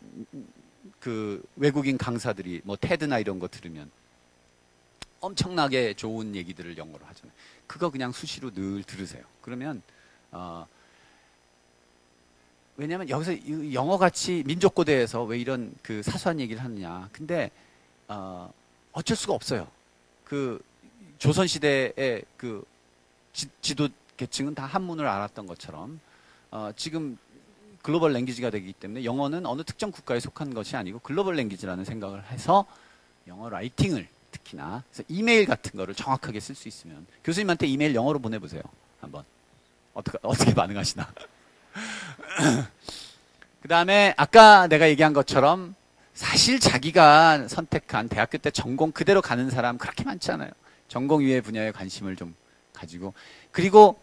그 외국인 강사들이 뭐 테드나 이런 거 들으면 엄청나게 좋은 얘기들을 영어로 하잖아요. 그거 그냥 수시로 늘 들으세요. 그러면 왜냐하면 여기서 영어같이 민족고대에서 왜 이런 그 사소한 얘기를 하느냐. 근데 어쩔 수가 없어요. 그 조선시대의 그 지도 계층은 다 한문을 알았던 것처럼 지금 글로벌 랭귀지가 되기 때문에 영어는 어느 특정 국가에 속한 것이 아니고 글로벌 랭귀지라는 생각을 해서 영어 라이팅을 특히나, 그래서 이메일 같은 거를 정확하게 쓸 수 있으면, 교수님한테 이메일 영어로 보내보세요. 한번. 어떻게 반응하시나. 그 다음에 아까 내가 얘기한 것처럼 사실 자기가 선택한 대학교 때 전공 그대로 가는 사람 그렇게 많지 않아요. 전공 이외의 분야에 관심을 좀 가지고, 그리고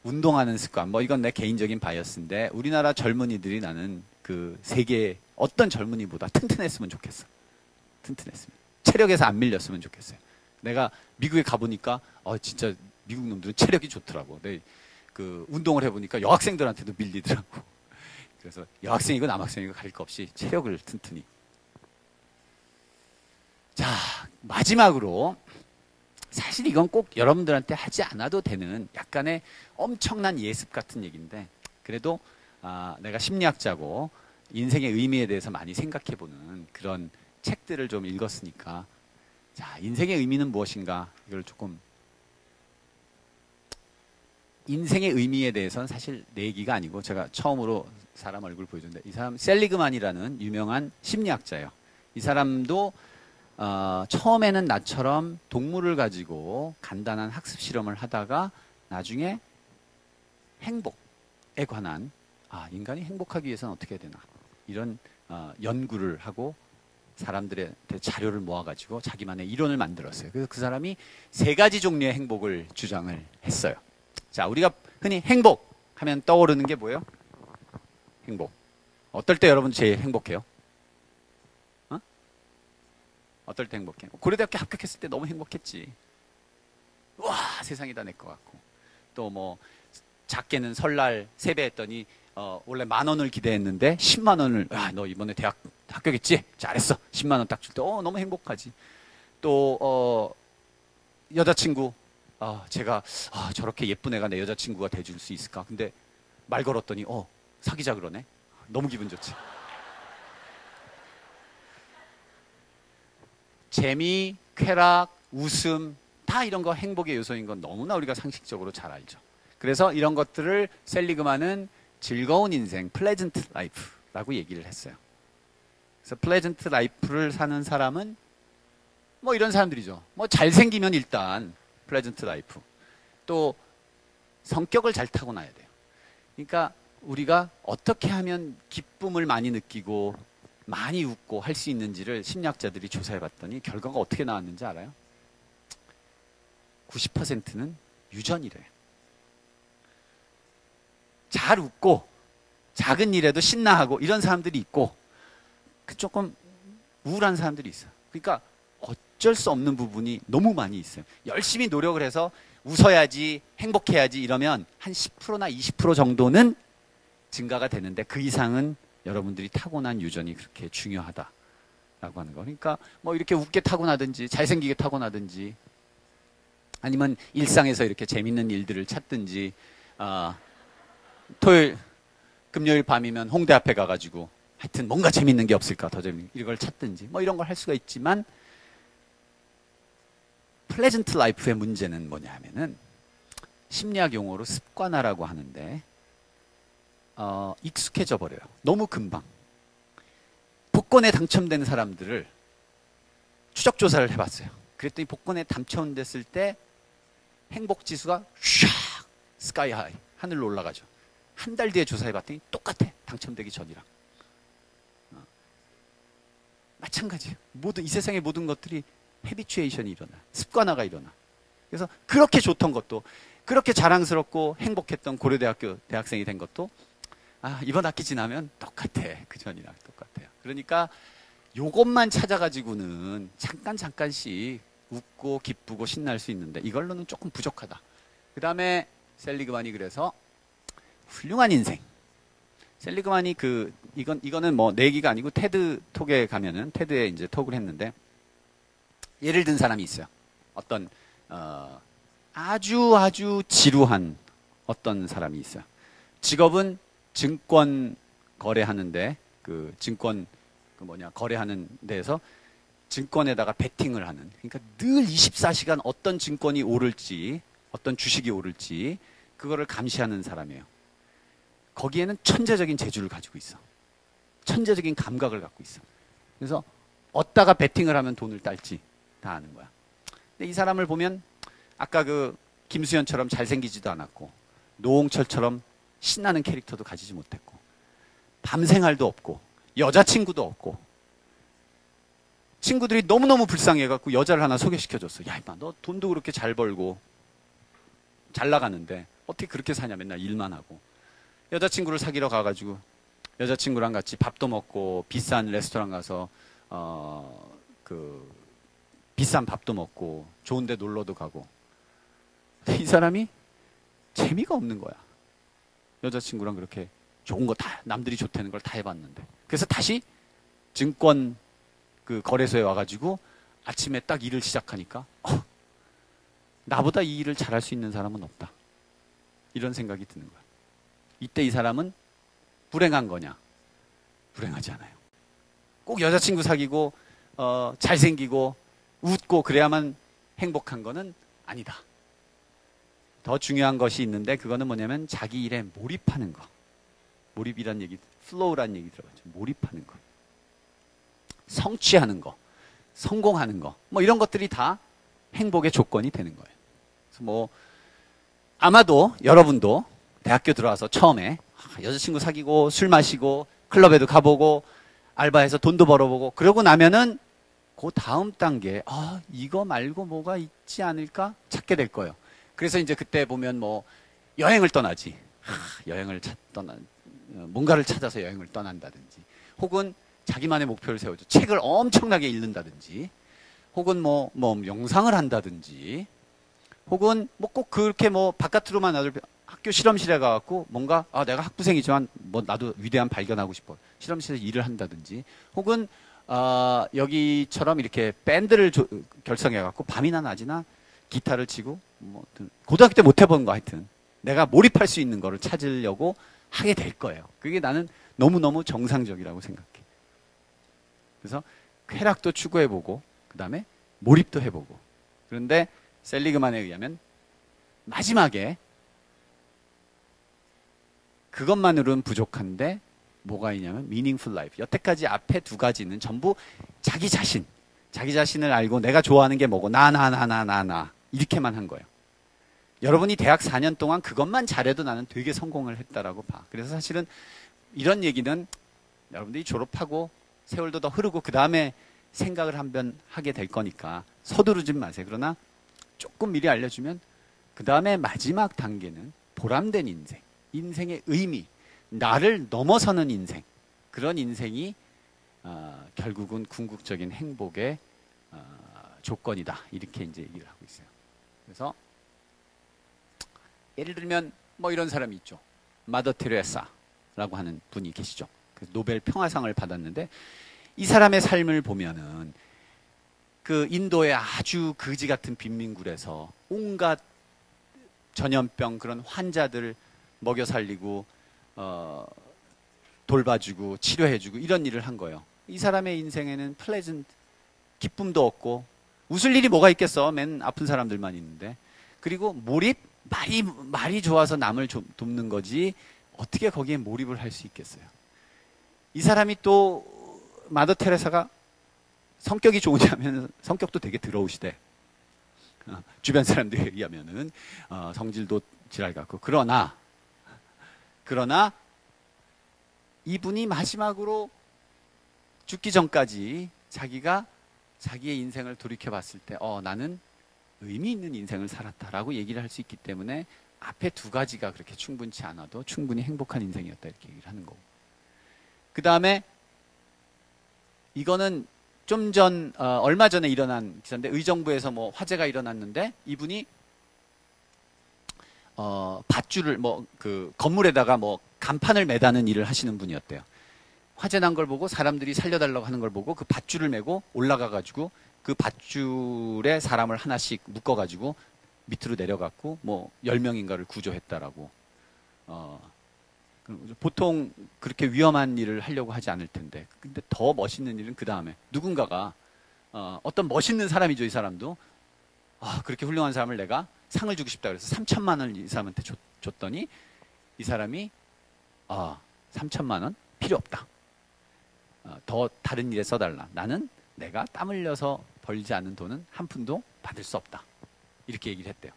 운동하는 습관, 뭐 이건 내 개인적인 바이어스인데 우리나라 젊은이들이 나는 그 세계 어떤 젊은이보다 튼튼했으면 좋겠어. 튼튼했으면. 체력에서 안 밀렸으면 좋겠어요. 내가 미국에 가보니까 진짜 미국 놈들은 체력이 좋더라고. 그 운동을 해보니까 여학생들한테도 밀리더라고. 그래서 여학생이고 남학생이고 가릴 거 없이 체력을 튼튼히. 자, 마지막으로 사실 이건 꼭 여러분들한테 하지 않아도 되는 약간의 엄청난 예습 같은 얘기인데, 그래도 내가 심리학자고 인생의 의미에 대해서 많이 생각해보는 그런 책들을 좀 읽었으니까, 자, 인생의 의미는 무엇인가, 이걸 조금. 인생의 의미에 대해서는 사실 내 얘기가 아니고 제가 처음으로 사람 얼굴 보여줬는데, 이 사람 셀리그만이라는 유명한 심리학자예요. 이 사람도 처음에는 나처럼 동물을 가지고 간단한 학습 실험을 하다가 나중에 행복에 관한, 인간이 행복하기 위해서는 어떻게 해야 되나, 이런 연구를 하고 사람들한테 자료를 모아가지고 자기만의 이론을 만들었어요. 그래서 그 사람이 3가지 종류의 행복을 주장을 했어요. 자, 우리가 흔히 행복 하면 떠오르는 게 뭐예요? 행복. 어떨 때 여러분 제일 행복해요? 어떨 때 행복해? 고려대학교 합격했을 때 너무 행복했지. 와, 세상이 다 내 것 같고. 또 뭐 작게는 설날 세배했더니 원래 10,000원을 기대했는데 100,000원을, 너 이번에 대학 합격했지? 잘했어. 100,000원 딱 줄 때 너무 행복하지. 또 여자친구, 제가 저렇게 예쁜 애가 내 여자친구가 돼줄 수 있을까? 근데 말 걸었더니 사귀자 그러네. 너무 기분 좋지. 재미, 쾌락, 웃음, 다 이런 거 행복의 요소인 건 너무나 우리가 상식적으로 잘 알죠. 그래서 이런 것들을 셀리그만은 즐거운 인생, 플레전트 라이프라고 얘기를 했어요. 그래서 플레전트 라이프를 사는 사람은 뭐 이런 사람들이죠. 뭐 잘생기면 일단 플레전트 라이프. 또 성격을 잘 타고나야 돼요. 그러니까 우리가 어떻게 하면 기쁨을 많이 느끼고 많이 웃고 할 수 있는지를 심리학자들이 조사해 봤더니 결과가 어떻게 나왔는지 알아요? 90%는 유전이래요. 잘 웃고 작은 일에도 신나하고 이런 사람들이 있고, 조금 우울한 사람들이 있어요. 그러니까 어쩔 수 없는 부분이 너무 많이 있어요. 열심히 노력을 해서 웃어야지, 행복해야지 이러면 한 10%나 20% 정도는 증가가 되는데, 그 이상은 여러분들이 타고난 유전이 그렇게 중요하다라고 하는 거. 그러니까 뭐 이렇게 웃게 타고나든지 잘생기게 타고나든지, 아니면 일상에서 이렇게 재밌는 일들을 찾든지, 토요일, 금요일 밤이면 홍대 앞에 가가지고 하여튼 뭔가 재밌는 게 없을까, 더 재밌는 이걸 찾든지, 뭐 이런 걸 할 수가 있지만, 플레전트 라이프의 문제는 뭐냐 하면은 심리학 용어로 습관화라고 하는데, 익숙해져 버려요. 너무 금방. 복권에 당첨된 사람들을 추적 조사를 해봤어요. 그랬더니 복권에 당첨됐을 때 행복 지수가 샥 스카이 하이, 하늘로 올라가죠. 한 달 뒤에 조사해봤더니 똑같아, 당첨되기 전이랑. 마찬가지예요. 이 세상의 모든 것들이 헤비추에이션이 일어나, 습관화가 일어나. 그래서 그렇게 좋던 것도, 그렇게 자랑스럽고 행복했던 고려대학교 대학생이 된 것도 이번 학기 지나면 똑같아. 그 전이랑 똑같아요. 그러니까 요것만 찾아가지고는 잠깐씩 웃고 기쁘고 신날 수 있는데 이걸로는 조금 부족하다. 그 다음에 셀리그만이 그래서 훌륭한 인생. 셀리그만이 이거는 뭐 내 얘기가 아니고 테드 톡에 가면은, 테드에 이제 톡을 했는데, 예를 든 사람이 있어요. 어떤 아주 지루한 어떤 사람이 있어요. 직업은 증권 거래하는데, 증권 거래하는 데에서 증권에다가 베팅을 하는, 그러니까 늘 24시간 어떤 증권이 오를지, 어떤 주식이 오를지 그거를 감시하는 사람이에요. 거기에는 천재적인 재주를 가지고 있어. 천재적인 감각을 갖고 있어. 그래서 어디다가 베팅을 하면 돈을 딸지 다 아는 거야. 근데 이 사람을 보면 아까 김수현처럼 잘생기지도 않았고, 노홍철처럼 신나는 캐릭터도 가지지 못했고, 밤생활도 없고 여자친구도 없고 친구들이 너무너무 불쌍해갖고 여자를 하나 소개시켜줬어. 야, 임마, 너 돈도 그렇게 잘 벌고 잘 나가는데 어떻게 그렇게 사냐. 맨날 일만 하고. 여자친구를 사귀러 가가지고 여자친구랑 같이 밥도 먹고 비싼 레스토랑 가서 비싼 밥도 먹고 좋은 데 놀러도 가고. 근데 이 사람이 재미가 없는 거야. 여자친구랑 그렇게 좋은 거 다, 남들이 좋다는 걸 다 해봤는데. 그래서 다시 증권 그 거래소에 와가지고 아침에 딱 일을 시작하니까 나보다 이 일을 잘할 수 있는 사람은 없다. 이런 생각이 드는 거야. 이때 이 사람은 불행한 거냐? 불행하지 않아요. 꼭 여자친구 사귀고 잘생기고 웃고 그래야만 행복한 거는 아니다. 더 중요한 것이 있는데 그거는 뭐냐면 자기 일에 몰입하는 거. 몰입이란 얘기, 플로우란 얘기 들어봤죠. 몰입하는 거. 성취하는 거. 성공하는 거. 뭐 이런 것들이 다 행복의 조건이 되는 거예요. 그래서 뭐 아마도 여러분도 대학교 들어와서 처음에 여자친구 사귀고 술 마시고 클럽에도 가보고 알바해서 돈도 벌어보고 그러고 나면은 그 다음 단계 이거 말고 뭐가 있지 않을까 찾게 될 거예요. 그래서 이제 그때 보면 뭐 여행을 떠나지. 여행을 뭔가를 찾아서 여행을 떠난다든지 혹은 자기만의 목표를 세우죠. 책을 엄청나게 읽는다든지 혹은 뭐 영상을 한다든지 혹은 뭐 꼭 그렇게 뭐 바깥으로만 나들 학교 실험실에 가갖고 뭔가 내가 학부생이지만 뭐 나도 위대한 발견하고 싶어. 실험실에서 일을 한다든지 혹은 여기처럼 이렇게 밴드를 결성해갖고 밤이나 낮이나 기타를 치고 뭐 고등학교 때 못 해본 거 하여튼 내가 몰입할 수 있는 거를 찾으려고 하게 될 거예요. 그게 나는 너무너무 정상적이라고 생각해. 그래서 쾌락도 추구해보고 그 다음에 몰입도 해보고. 그런데 셀리그만에 의하면 마지막에 그것만으로는 부족한데 뭐가 있냐면 meaningful life. 여태까지 앞에 두 가지는 전부 자기 자신을 알고 내가 좋아하는 게 뭐고 나 이렇게만 한 거예요. 여러분이 대학 4년 동안 그것만 잘해도 나는 되게 성공을 했다라고 봐. 그래서 사실은 이런 얘기는 여러분들이 졸업하고 세월도 더 흐르고 그 다음에 생각을 한번 하게 될 거니까 서두르지 마세요. 그러나 조금 미리 알려주면 그 다음에 마지막 단계는 보람된 인생, 인생의 의미, 나를 넘어서는 인생, 그런 인생이 결국은 궁극적인 행복의 조건이다. 이렇게 이제 얘기를 하고 있어요. 그래서 예를 들면 뭐 이런 사람이 있죠. 마더 테레사라고 하는 분이 계시죠. 노벨 평화상을 받았는데 이 사람의 삶을 보면은 그 인도의 아주 거지 같은 빈민굴에서 온갖 전염병 그런 환자들 먹여 살리고 돌봐주고 치료해주고 이런 일을 한 거예요. 이 사람의 인생에는 기쁨도 없고 웃을 일이 뭐가 있겠어. 맨 아픈 사람들만 있는데. 그리고 몰입, 말이 좋아서 남을 돕는 거지 어떻게 거기에 몰입을 할 수 있겠어요. 이 사람이 또 마더 테레사가 성격이 좋으냐면 성격도 되게 더러우시대. 주변 사람들에 의하면은 성질도 지랄 같고. 그러나 이분이 마지막으로 죽기 전까지 자기가 자기의 인생을 돌이켜 봤을 때 나는 의미 있는 인생을 살았다라고 얘기를 할 수 있기 때문에 앞에 두 가지가 그렇게 충분치 않아도 충분히 행복한 인생이었다 이렇게 얘기를 하는 거고. 그 다음에 이거는 좀 얼마 전에 일어난 기사인데 의정부에서 뭐 화재가 일어났는데 이분이 밧줄을 그 건물에다가 간판을 매다는 일을 하시는 분이었대요. 화재 난 걸 보고 사람들이 살려달라고 하는 걸 보고 그 밧줄을 메고 올라가가지고 그 밧줄에 사람을 하나씩 묶어가지고 밑으로 내려갔고 10명인가를 구조했다라고. 보통 그렇게 위험한 일을 하려고 하지 않을 텐데. 근데 더 멋있는 일은 그 다음에 누군가가 어떤 멋있는 사람이죠. 이 사람도 그렇게 훌륭한 사람을 내가 상을 주고 싶다 그래서 3천만 원을 이 사람한테 줬더니 이 사람이 3천만 원 필요 없다. 더 다른 일에 써달라. 나는 내가 땀 흘려서 벌지 않은 돈은 한 푼도 받을 수 없다. 이렇게 얘기를 했대요.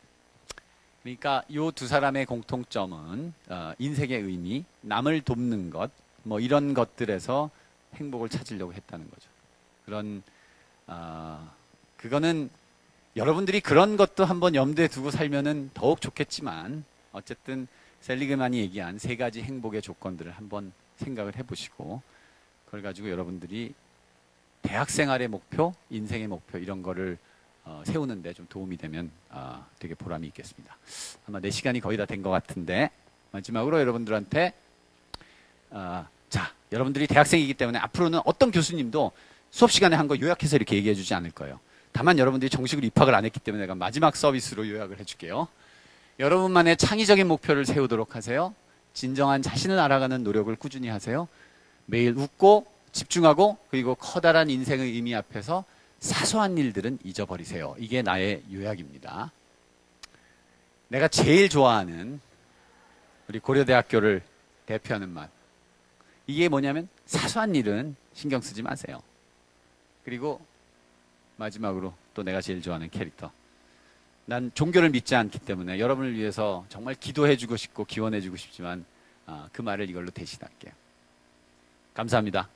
그러니까 이 두 사람의 공통점은 인생의 의미, 남을 돕는 것, 뭐 이런 것들에서 행복을 찾으려고 했다는 거죠. 그거는 여러분들이 그런 것도 한번 염두에 두고 살면은 더욱 좋겠지만, 어쨌든 셀리그만이 얘기한 3가지 행복의 조건들을 한번 생각을 해보시고, 그걸 가지고 여러분들이 대학생활의 목표, 인생의 목표 이런 거를 세우는데 좀 도움이 되면 되게 보람이 있겠습니다. 아마 내 시간이 거의 다 된 것 같은데, 마지막으로 여러분들한테 자, 여러분들이 대학생이기 때문에 앞으로는 어떤 교수님도 수업 시간에 한 거 요약해서 이렇게 얘기해 주지 않을 거예요. 다만 여러분들이 정식으로 입학을 안 했기 때문에 내가 마지막 서비스로 요약을 해줄게요. 여러분만의 창의적인 목표를 세우도록 하세요. 진정한 자신을 알아가는 노력을 꾸준히 하세요. 매일 웃고 집중하고, 그리고 커다란 인생의 의미 앞에서 사소한 일들은 잊어버리세요. 이게 나의 요약입니다. 내가 제일 좋아하는 우리 고려대학교를 대표하는 말, 이게 뭐냐면 사소한 일은 신경 쓰지 마세요. 그리고 마지막으로 또 내가 제일 좋아하는 캐릭터, 난 종교를 믿지 않기 때문에 여러분을 위해서 정말 기도해주고 싶고 기원해주고 싶지만 그 말을 이걸로 대신할게요. 감사합니다.